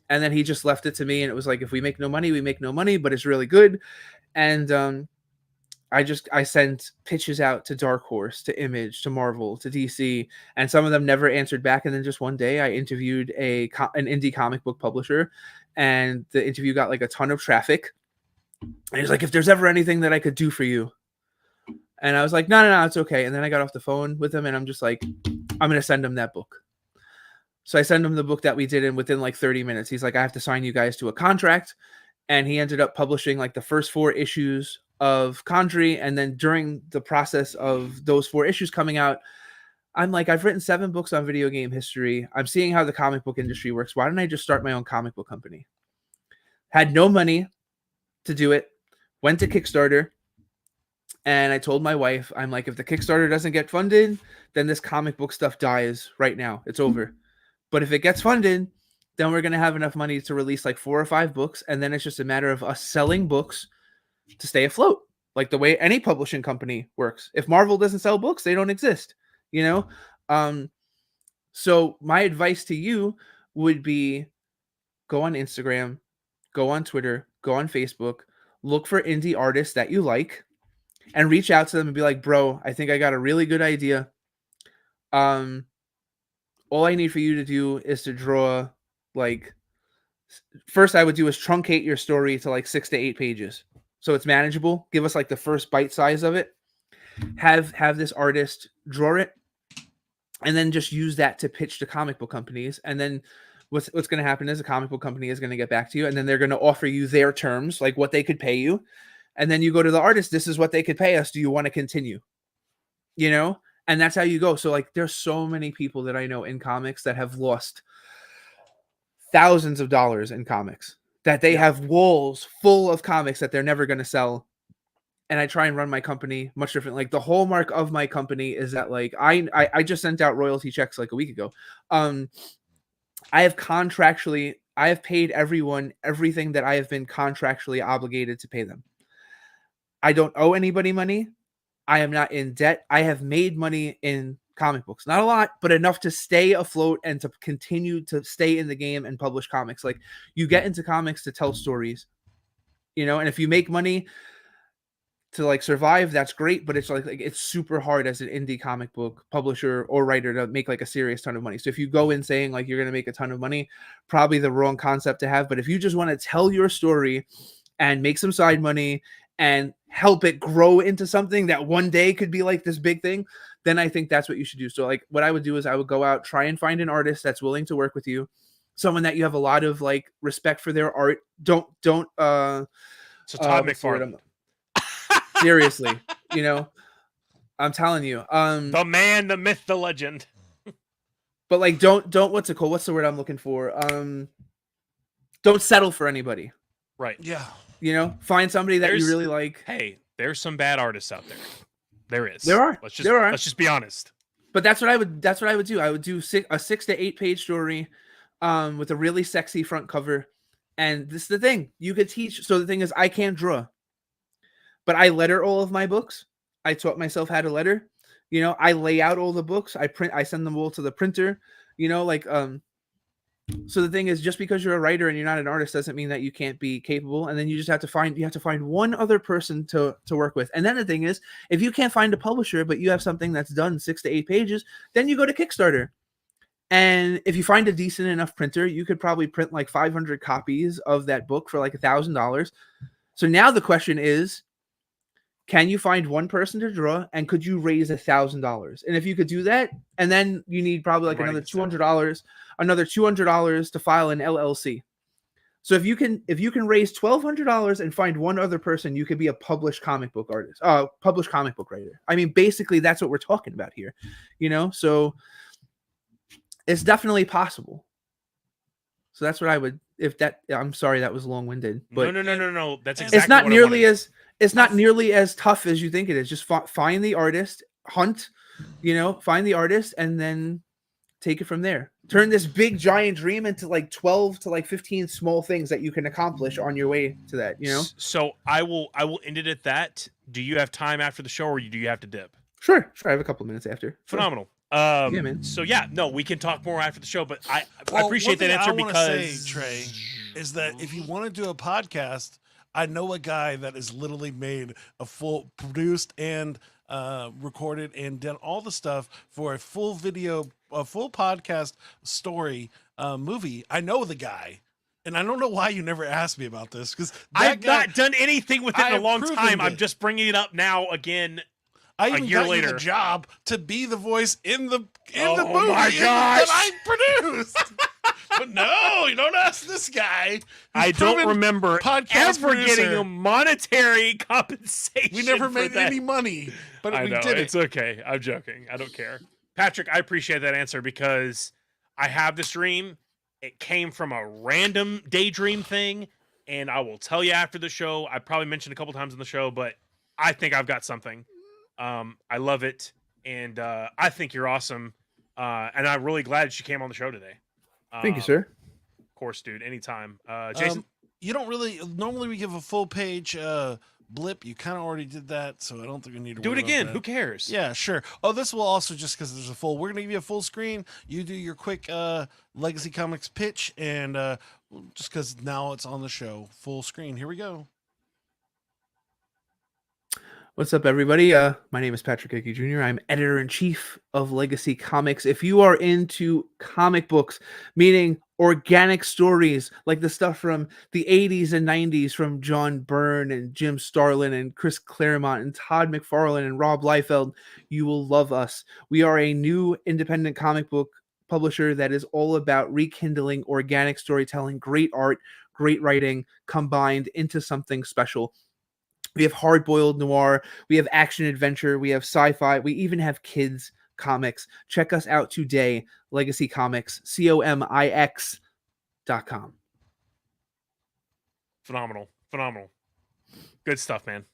D: And then he just left it to me. And it was like, if we make no money, we make no money, but it's really good. And I sent pitches out to Dark Horse, to Image, to Marvel, to DC. And some of them never answered back. And then just one day I interviewed an indie comic book publisher. And the interview got like a ton of traffic. And he's like, if there's ever anything that I could do for you. And I was like, no, it's okay. And then I got off the phone with him and I'm just like, I'm going to send him that book. So I send him the book that we did, and within like 30 minutes, he's like, I have to sign you guys to a contract. And he ended up publishing like the first 4 issues of Condrey. And then during the process of those 4 issues coming out, I'm like, I've written 7 books on video game history. I'm seeing how the comic book industry works. Why don't I just start my own comic book company? Had no money to do it, went to Kickstarter, and I told my wife, I'm like, if the Kickstarter doesn't get funded, then this comic book stuff dies right now. It's over. But if it gets funded, then we're going to have enough money to release like 4 or 5 books, and then it's just a matter of us selling books to stay afloat, like the way any publishing company works. If Marvel doesn't sell books, they don't exist, So my advice to you would be go on Instagram, go on Twitter, go on Facebook, look for indie artists that you like, and reach out to them and be like, bro, I think I got a really good idea. All I need for you to do is to draw, like, first I would do is truncate your story to like 6 to 8 pages. So it's manageable. Give us like the first bite size of it. Have this artist draw it, and then just use that to pitch to comic book companies. And then what's going to happen is a comic book company is going to get back to you, and then they're going to offer you their terms, like what they could pay you. And then you go to the artist, this is what they could pay us. Do you want to continue? And that's how you go. So like, there's so many people that I know in comics that have lost thousands of dollars in comics, that they have walls full of comics that they're never going to sell. And I try and run my company much different. Like the hallmark of my company is that like, I just sent out royalty checks like a week ago. I have paid everyone everything that I have been contractually obligated to pay them. I don't owe anybody money. I am not in debt. I have made money in comic books. Not a lot, but enough to stay afloat and to continue to stay in the game and publish comics. Like, you get into comics to tell stories, and if you make money to like survive, that's great, but it's like it's super hard as an indie comic book publisher or writer to make like a serious ton of money. So if you go in saying like you're going to make a ton of money, probably the wrong concept to have. But if you just want to tell your story and make some side money and help it grow into something that one day could be like this big thing, then I think that's what you should do. So like what I would do is I would go out, try and find an artist that's willing to work with you, someone that you have a lot of like respect for their art. Don't
B: So Todd McFarlane.
D: Seriously, I'm telling you,
B: the man, the myth, the legend.
D: But like, don't what's it called? What's the word I'm looking for? Don't settle for anybody.
B: Right.
A: Yeah.
D: Find somebody that you really like.
B: Hey, there's some bad artists out there. There is.
D: There are.
B: Let's just be honest.
D: But that's what I would do. I would do a 6 to 8 page story, with a really sexy front cover, And this is the thing. You could teach. So the thing is, I can't draw, but I letter all of my books. I taught myself how to letter. You know, I lay out all the books. I send them all to the printer. You know, like so the thing is, just because you're a writer and you're not an artist doesn't mean that you can't be capable. And then you just have to find one other person to work with. And then the thing is, if you can't find a publisher, but you have something that's done 6 to 8 pages, then you go to Kickstarter. And if you find a decent enough printer, you could probably print like 500 copies of that book for like $1,000. So now the question is, can you find one person to draw, and could you raise $1,000? And if you could do that, and then you need probably like another $200 to file an LLC. So if you can raise $1,200 and find one other person, you could be a published comic book artist, published comic book writer. I mean, basically that's what we're talking about here, you know? So it's definitely possible. So that's what I would, I'm sorry, that was long-winded, but
B: no. That's exactly
D: it's not
B: what
D: nearly as tough as you think it is. Just find the artist, find the artist, and then take it from there. Turn this big giant dream into like 12 to like 15 small things that you can accomplish on your way to that, you know?
B: So I will end it at that. Do you have time after the show, or do you have to dip?
D: Sure. I have a couple minutes after.
B: Phenomenal.
D: Yeah, man.
B: So yeah, no, we can talk more after the show, but I appreciate that answer because
A: Trey, is that if you want to do a podcast, I know a guy that has literally made a full produced and recorded and done all the stuff for a full podcast story movie. I know the guy. And I don't know why you never asked me about this, because
B: I've not done anything with it in a long time. I'm just bringing it up now again.
A: I even got you the job to be the voice in the movie that I produced. But no, you don't ask this guy.
B: I don't remember ever getting a monetary compensation.
A: We never made any money, but we did it.
B: It's okay. I'm joking. I don't care. Patrick, I appreciate that answer because I have this dream. It came from a random daydream thing, and I will tell you after the show. I probably mentioned a couple times in the show, but I think I've got something. I love it, and I think you're awesome, and I'm really glad you came on the show today.
D: Thank you, sir.
B: Of course, dude. Anytime. Jason?
A: You don't really... Normally we give a full page blip. You kind of already did that, so I don't think we need to
B: do it
A: worry
B: again.
A: about that.
B: Who cares?
A: Yeah, sure. Oh, this will also, just because there's a full... We're going to give you a full screen. You do your quick Legacy Comix pitch, and just because now it's on the show, full screen. Here we go.
D: What's up, everybody? My name is Patrick Hickey Jr. I'm editor-in-chief of Legacy Comix. If you are into comic books, meaning organic stories, like the stuff from the 80s and 90s from John Byrne and Jim Starlin and Chris Claremont and Todd McFarlane and Rob Liefeld, you will love us. We are a new independent comic book publisher that is all about rekindling organic storytelling, great art, great writing, combined into something special. We have hard-boiled noir, we have action adventure, we have sci-fi, we even have kids comics. Check us out today, Legacy Comix, COMIX.com.
B: Phenomenal. Good stuff, man.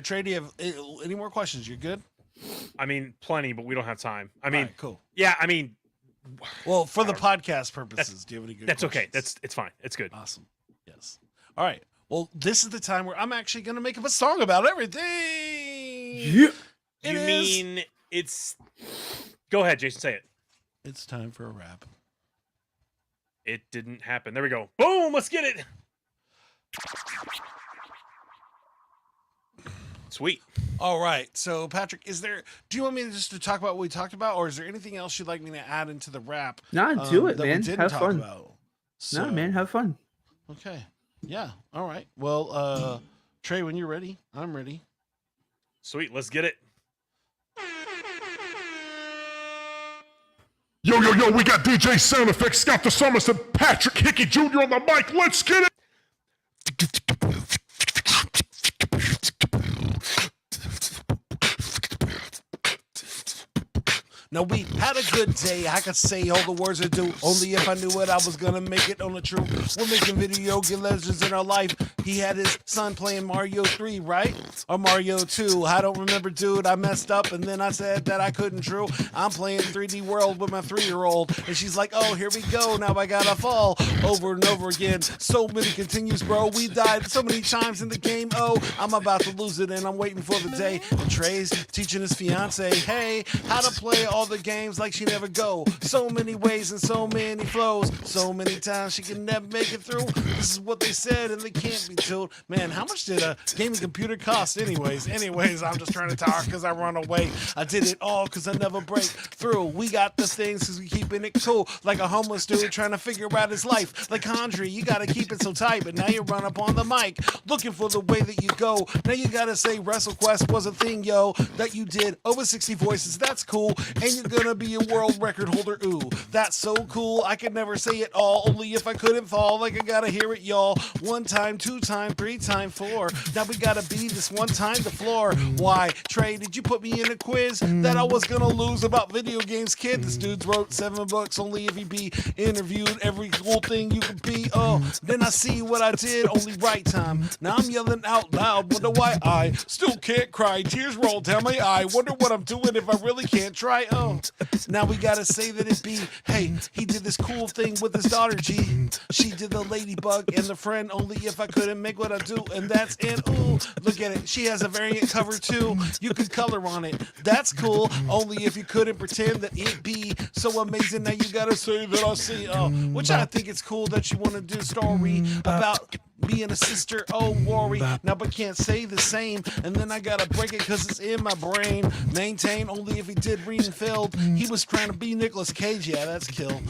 A: Trey, do you have any more questions? You're good?
B: I mean, plenty, but we don't have time. I mean,
A: right, cool.
B: Yeah, I mean...
A: Well, for the podcast purposes, do you have any good questions?
B: Okay. It's fine. It's good.
A: Awesome. Yes. All right. Well, this is the time where I'm actually going to make up a song about everything.
D: Yeah.
B: You mean it's... Go ahead, Jason, say it.
A: It's time for a rap.
B: It didn't happen. There we go. Boom, let's get it. Sweet.
A: All right. So, Patrick, do you want me to talk about what we talked about, or is there anything else you'd like me to add into the rap?
D: Nah, do it,
A: that
D: man.
A: We didn't
D: have
A: talk
D: fun.
A: About? So,
D: Nah, man, have fun.
A: Okay. Yeah. All right. Well, Trey, when you're ready, I'm ready.
B: Sweet. Let's get it.
E: Yo, we got DJ Sound Effects, Scott the Summers, and Patrick Hickey Jr. on the mic. Let's get it.
A: Now, we had a good day. I could say all the words I do. Only if I knew it, I was going to make it on the truth. We're making video game legends in our life. He had his son playing Mario 3, right? Or Mario 2. I don't remember, dude. I messed up and then I said that I couldn't drew. I'm playing 3D World with my 3-year-old. And she's like, oh, here we go. Now I gotta fall over and over again. So many continues, bro. We died so many times in the game. Oh, I'm about to lose it and I'm waiting for the day. And Trey's teaching his fiance, hey, how to play all the games like she never go. So many ways and so many flows. So many times she can never make it through. This is what they said and they can't be told. Man, how much did a gaming computer cost anyways? I'm just trying to talk because I run away. I did it all because I never break through. We got the things because we keeping it cool. Like a homeless dude trying to figure out his life. Like Condrey, you got to keep it so tight. But now you run up on the mic looking for the way that you go. Now you got to say WrestleQuest was a thing, yo, that you did over 60 voices. That's cool. And you're going to be a world record holder. Ooh, that's so cool. I could never say it all. Only if I couldn't fall. Like I got to hear it, y'all. 1 time, 2 time, 3 time, 4. Now we got to be this 1 time the floor. Why, Trey, did you put me in a quiz that I was going to lose about video games, kid? This dude wrote 7 books only if he be interviewed. Every cool thing you could be. Oh, then I see what I did. Only right time. Now I'm yelling out loud. Wonder why I still can't cry. Tears roll down my eye. Wonder what I'm doing if I really can't try. Oh, now we got to say that it be. Hey, he did this cool thing with his daughter, G. She did the ladybug and the friend only if I couldn't make what I do. And that's it. Ooh, look at it. She has a variant cover too. You could color on it. That's cool. Only if you couldn't pretend that it be so amazing. Now you gotta say that I see. Which I think it's cool that you want to do a story about being a sister, oh worry. Now but can't say the same. And then I gotta break it cause it's in my brain. Maintain only if he did Renfield. He was trying to be Nicolas Cage, yeah, that's kill.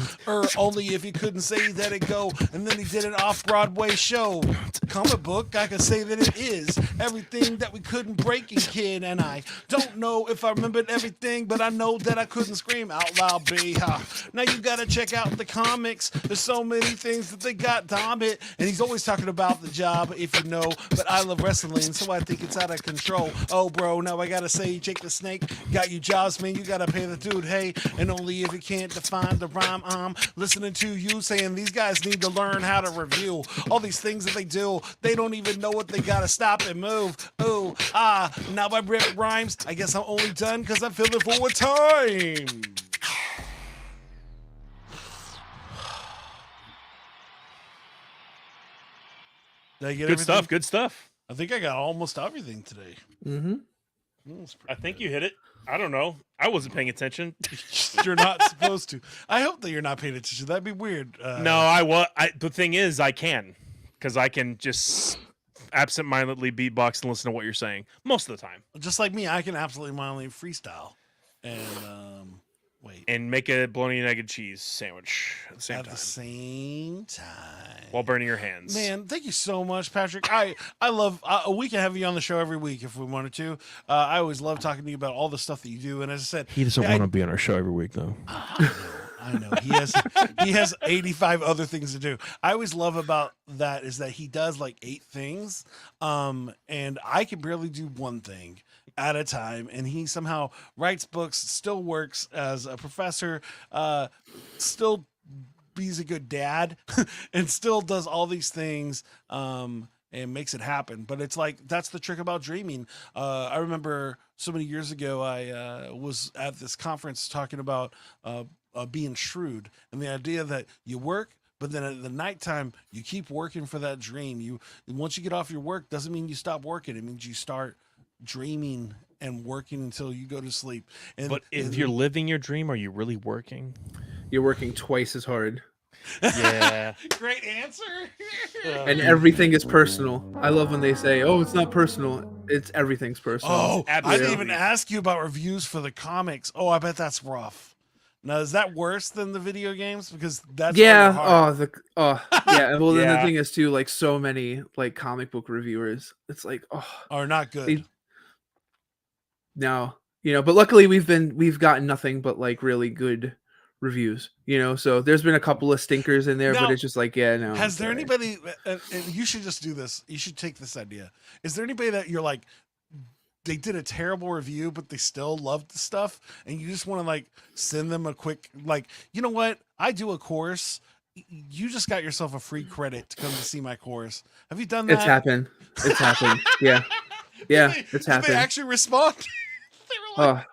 A: Only if he couldn't say that it go. And then he did an off-Broadway show. Comic book, I could say that it is everything that we couldn't break in kid. And I don't know if I remembered everything, but I know that I couldn't scream out loud, B. Now you gotta check out the comics. There's so many things that they got, damn it. And he's always talking about the job, if you know, but I love wrestling, so I think it's out of control. Oh, bro, now I gotta say, Jake the Snake got you jobs, man. You gotta pay the dude, hey, and only if you can't define the rhyme. I'm listening to you saying these guys need to learn how to review all these things that they do. They don't even know what they gotta stop and move. Ooh, now I rip rhymes. I guess I'm only done because I'm feeling full with time. Did I get
B: Good
A: everything?
B: stuff. Good stuff.
A: I think I got almost everything today.
D: Mm-hmm.
B: I think you hit it. I don't know. I wasn't paying attention.
A: You're not supposed to. I hope that you're not paying attention. That'd be weird.
B: No, I was. The thing is, I can, because I can just absentmindedly beatbox and listen to what you're saying most of the time,
A: just like me, I can absolutely mildly freestyle and wait
B: and make a bologna and egg and cheese sandwich at
A: the same time
B: while burning your hands.
A: Man, thank you so much, Patrick. I love. We can have you on the show every week if we wanted to. I always love talking to you about all the stuff that you do. And as I said,
F: he doesn't want to be on our show every week, though.
A: I know he has 85 other things to do. I always love about that is that he does like 8 things, and I can barely do one thing at a time, and he somehow writes books, still works as a professor, still he's a good dad, and still does all these things and makes it happen. But it's like that's the trick about dreaming. I remember so many years ago I was at this conference talking about being shrewd and the idea that you work, but then at the nighttime you keep working for that dream. Once you get off your work doesn't mean you stop working. It means you start dreaming and working until you go to sleep.
B: But if you're living your dream, are you really working?
D: You're working twice as hard.
B: Yeah.
A: Great answer.
D: And everything is personal. I love when they say, "Oh, it's not personal. It's everything's personal."
A: Oh,
B: absolutely.
A: I didn't even ask you about reviews for the comics. Oh, I bet that's rough. Now, is that worse than the video games? Because that's
D: yeah.
A: hard.
D: Yeah. Well, then
B: Yeah.
D: the thing is too, like so many like comic book reviewers, it's like,
A: are not good.
D: No, but luckily we've gotten nothing but like really good reviews, so there's been a couple of stinkers in there,
A: Now,
D: but it's just like, yeah, no.
A: Has there anybody, and you should just do this, you should take this idea. Is there anybody that you're like, they did a terrible review, but they still loved the stuff, and you just want to like send them a quick, like, you know what? I do a course you just got yourself a free credit to come to see my course. Have you done that?
D: It's happened. It's happened. Yeah. Yeah, it's
A: Did
D: happened.
A: they actually respond? They were like,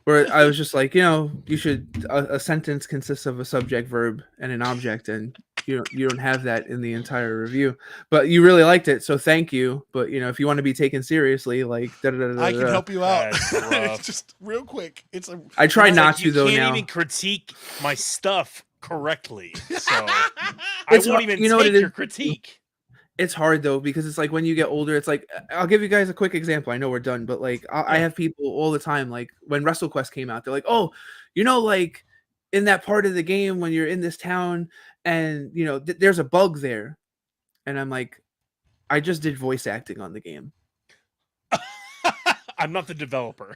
D: Where I was just like, you should a sentence consists of a subject, verb, and an object, and you don't have that in the entire review. But you really liked it, so thank you. But if you want to be taken seriously, like
A: I can help you out.
B: That's rough.
A: Just real quick.
D: I try not to
B: you
D: though
B: can't
D: now.
B: even critique my stuff correctly, so I
D: It's
B: won't
D: hard-
B: even
D: you know what
B: take
D: it
B: your
D: is?
B: critique.
D: It's hard though because it's like when you get older, it's like I'll give you guys a quick example. I know we're done, but like I have people all the time, like when WrestleQuest came out, they're like, "Oh, like in that part of the game when you're in this town, and there's a bug there," and I'm like, "I just did voice acting on the game."
B: I'm not the developer.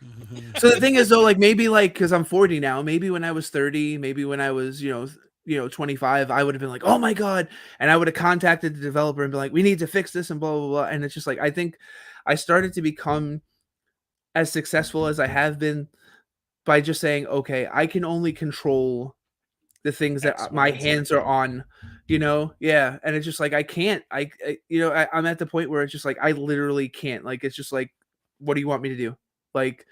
D: So the thing is though, like maybe like because I'm 40 now, maybe when I was 30, maybe when I was 25, I would have been like, oh my god, and I would have contacted the developer and be like, we need to fix this and blah blah blah. And it's just like I think I started to become as successful as I have been by just saying, okay, I can only control the things that my hands are on, yeah. And it's just like I can't, I'm at the point where it's just like I literally can't. Like it's just like, what do you want me to do? Like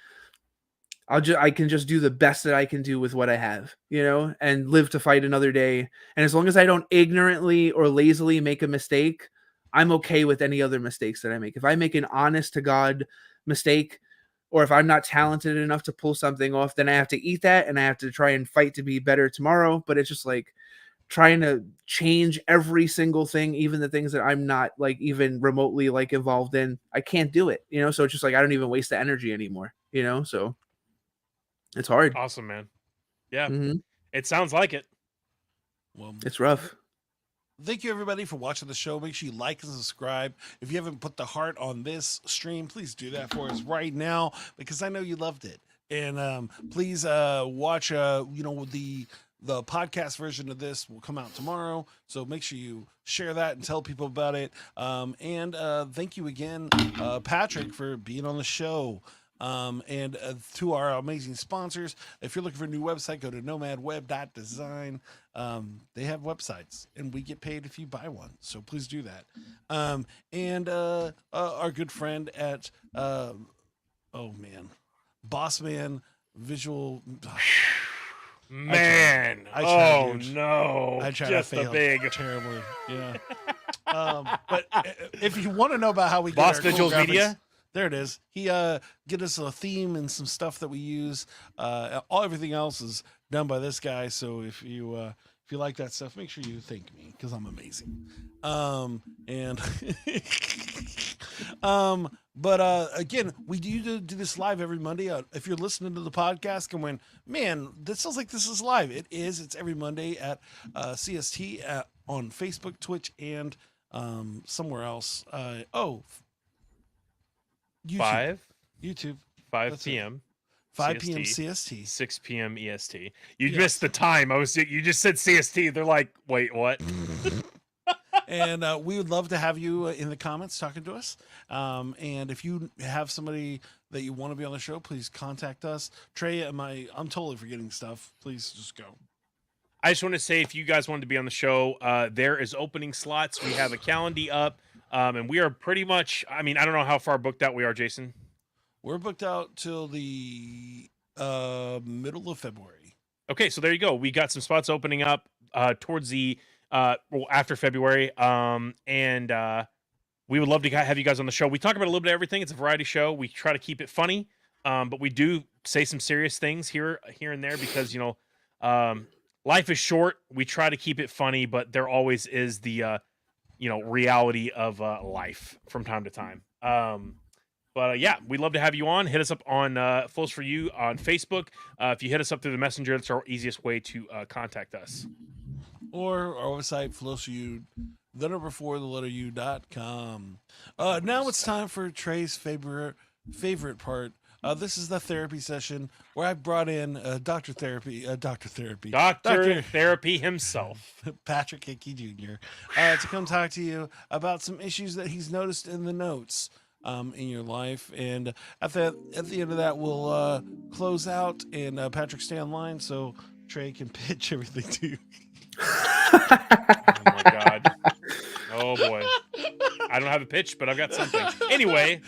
D: I can just do the best that I can do with what I have, and live to fight another day. And as long as I don't ignorantly or lazily make a mistake, I'm okay with any other mistakes that I make. If I make an honest to God mistake, or if I'm not talented enough to pull something off, then I have to eat that and I have to try and fight to be better tomorrow. But it's just like trying to change every single thing, even the things that I'm not like even remotely like involved in. I can't do it, so it's just like I don't even waste the energy anymore, so it's hard.
B: Awesome, man. Yeah,
D: Mhm.
B: It sounds like it.
A: well,
D: It's rough.
A: thank you everybody for watching the show. Make sure you like and subscribe. If you haven't put the heart on this stream, please do that for us right now because I know you loved it. And please watch the podcast version of this will come out tomorrow, so make sure you share that and tell people about it. And thank you again, Patrick, for being on the show. And to our amazing sponsors, if you're looking for a new website, go to nomadweb.design. They have websites and we get paid if you buy one, so please do that. And our good friend at Bossman Visual.
B: Man,
A: I tried, dude.
B: no,
A: I tried.
B: just
A: I failed
B: a big
A: terribly. Yeah. But if you want to know about how we get
B: Boss
A: our cool
B: Visuals
A: graphics,
B: Media.
A: there it is. He get us a theme and some stuff that we use. Everything else is done by this guy. So if you like that stuff, make sure you thank me because I'm amazing. But again, we do this live every Monday. If you're listening to the podcast and when, man, this sounds like this is live. It is. It's every Monday at CST on Facebook, Twitch, and somewhere else. YouTube. YouTube.
B: 5
A: That's it.
B: p.m.
A: 5 p.m. CST.
B: 6 p.m. EST. You missed the time. You just said CST. They're like, wait, what?
A: And we would love to have you in the comments talking to us. And if you have somebody that you want to be on the show, please contact us. Trey, I'm totally forgetting stuff. Please just go.
B: I just want to say, if you guys wanted to be on the show, there is opening slots. We have a calendar up, and we are pretty much, I don't know how far booked out we are, Jason.
A: We're booked out till the middle of February.
B: Okay, so there you go. We got some spots opening up towards the after February, and we would love to have you guys on the show. We talk about a little bit of everything. It's a variety show. We try to keep it funny, but we do say some serious things here and there because life is short. We try to keep it funny, but there always is the reality of life from time to time. But yeah, we'd love to have you on. Hit us up on Flows For You on Facebook. If you hit us up through the messenger, that's our easiest way to contact us.
A: Or our website, FlowsForYou, the number 4, the letter U.com. Now it's time for Trey's favorite part. This is the therapy session where I brought in Dr. Therapy
B: himself,
A: Patrick Hickey Jr., to come talk to you about some issues that he's noticed in the notes in your life. And at the end of that, we'll close out and Patrick stay online so Trey can pitch everything to you.
B: my God. Oh boy. I don't have a pitch, but I've got something. Anyway,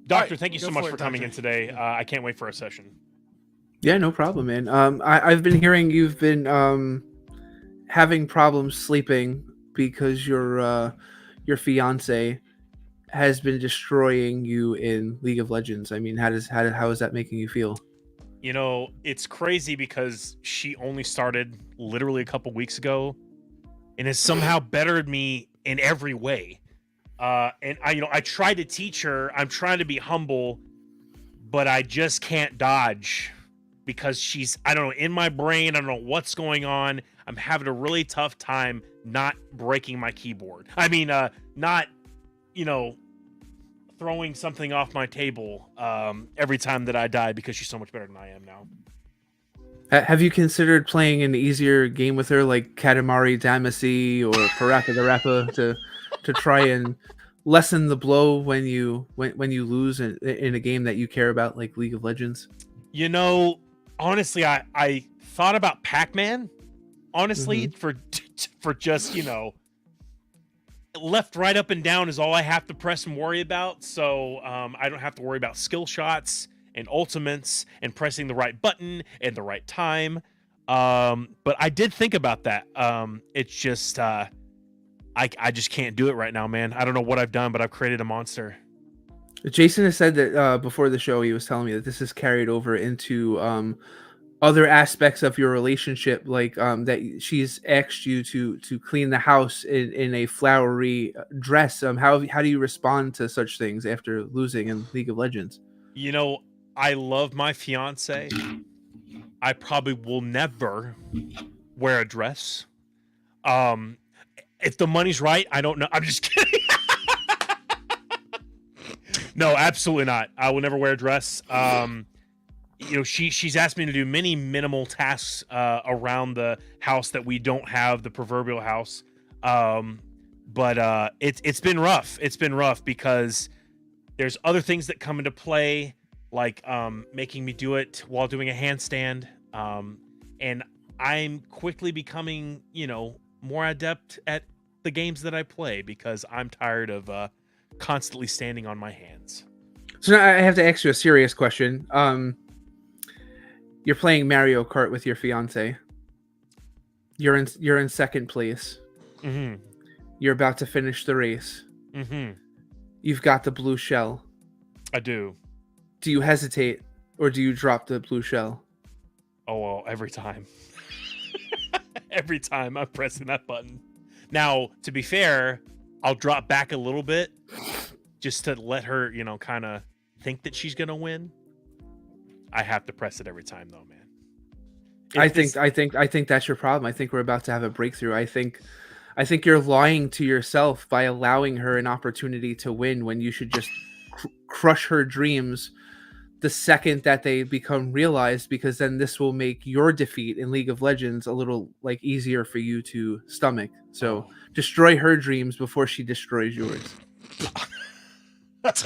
B: Doctor, thank you so much for coming in today. I can't wait for our session.
D: Yeah, no problem, man. I've been hearing you've been having problems sleeping because your fiance has been destroying you in League of Legends. I mean, how is that making you feel?
B: You know, it's crazy because she only started literally a couple weeks ago and has somehow bettered me in every way. And I try to teach her. I'm trying to be humble, but I just can't dodge because she's, I don't know, in my brain. I don't know what's going on. I'm having a really tough time not breaking my keyboard. I mean, not, throwing something off my table every time that I die because she's so much better than I am now.
D: Have you considered playing an easier game with her, like Katamari Damacy or Parappa the Rappa, to try and lessen the blow when you lose in a game that you care about, like League of Legends?
B: Honestly, I thought about Pac-Man. Honestly, for just left, right, up, and down is all I have to press and worry about. So I don't have to worry about skill shots and ultimates and pressing the right button and the right time. But I did think about that. It's just I just can't do it right now, man. I don't know what I've done, but I've created a monster.
D: Jason has said that before the show, he was telling me that this is carried over into other aspects of your relationship, like that she's asked you to clean the house in a flowery dress. How do you respond to such things after losing in League of Legends?
B: I love my fiance. I probably will never wear a dress. If the money's right, I don't know. I'm just kidding. No, absolutely not. I will never wear a dress. She's asked me to do many minimal tasks around the house that we don't have, the proverbial house. But it's been rough. It's been rough because there's other things that come into play, like making me do it while doing a handstand. And I'm quickly becoming, more adept at the games that I play because I'm tired of constantly standing on my hands.
D: So now I have to ask you a serious question. You're playing Mario Kart with your fiance. You're in second place.
B: Mm-hmm.
D: You're about to finish the race.
B: Mm-hmm.
D: You've got the blue shell.
B: I do.
D: Do you hesitate or do you drop the blue shell?
B: Oh, well, every time. Every time I'm pressing that button. Now, to be fair, I'll drop back a little bit just to let her, kind of think that she's gonna win. I have to press it every time, though, man.
D: I think that's your problem. I think we're about to have a breakthrough. I think you're lying to yourself by allowing her an opportunity to win when you should just crush her dreams the second that they become realized, because then this will make your defeat in League of Legends a little easier for you to stomach. So destroy her dreams before she destroys yours.
B: That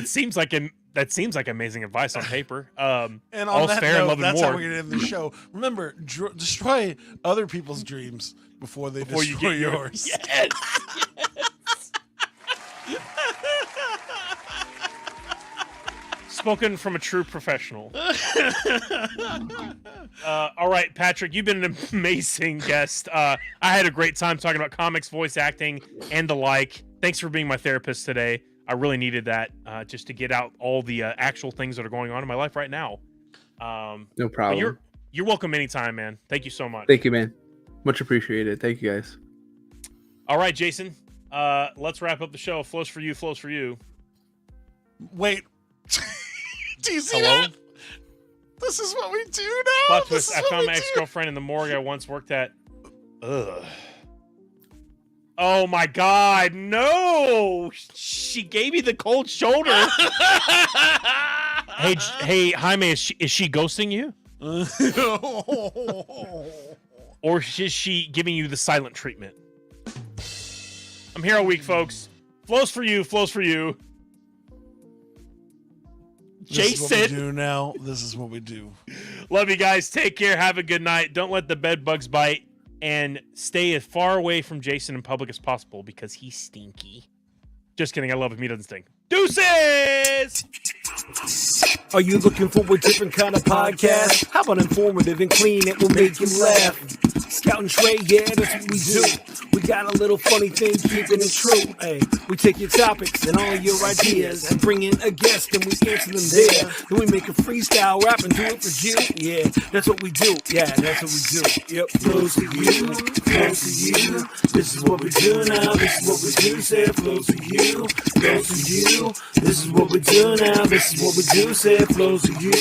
B: seems like amazing advice on paper.
A: And on
B: all's
A: that
B: fair and
A: note,
B: love and
A: that's
B: more.
A: how we're gonna end the show. Remember, destroy other people's dreams before they destroy yours.
B: Yes. Spoken from a true professional. All right, Patrick, you've been an amazing guest. I had a great time talking about comics, voice acting, and the like. Thanks for being my therapist today. I really needed that just to get out all the actual things that are going on in my life right now.
D: No problem.
B: You're welcome anytime, man. Thank you so much.
D: Thank you, man. Much appreciated. Thank you, guys.
B: All right, Jason. Let's wrap up the show. Flows for you. Flows for you.
A: Wait. Do you see
B: Hello?
A: that? This is what we do now.
B: Plot twist. I found my ex-girlfriend in the morgue I once worked at. Ugh. Oh my God, no! She gave me the cold shoulder. Hey, Jaime, is she ghosting you? Or is she giving you the silent treatment? I'm here all week, folks. Flows for you, flows for you.
A: This is what we
B: Jason.
A: do now. This is what we do.
B: Love you guys. Take care. Have a good night. Don't let the bed bugs bite. And stay as far away from Jason in public as possible because he's stinky. Just kidding. I love him. He doesn't stink. Deuces!
C: Are you looking for a different kind of podcast? How about informative and clean? It will make you laugh. Scout and Trey, yeah, that's what we do. We got a little funny thing, keeping it true. Hey, we take your topics and all your ideas and bring in a guest and we answer them there. Then we make a freestyle rap and do it for you. Yeah, that's what we do. Yeah, that's what we do. Yep. Flows to you, flows to you. This is what we do now. This is what we do. Say it flows to you, flows to you. This is what we do now. This is what we do. Say it flows to you.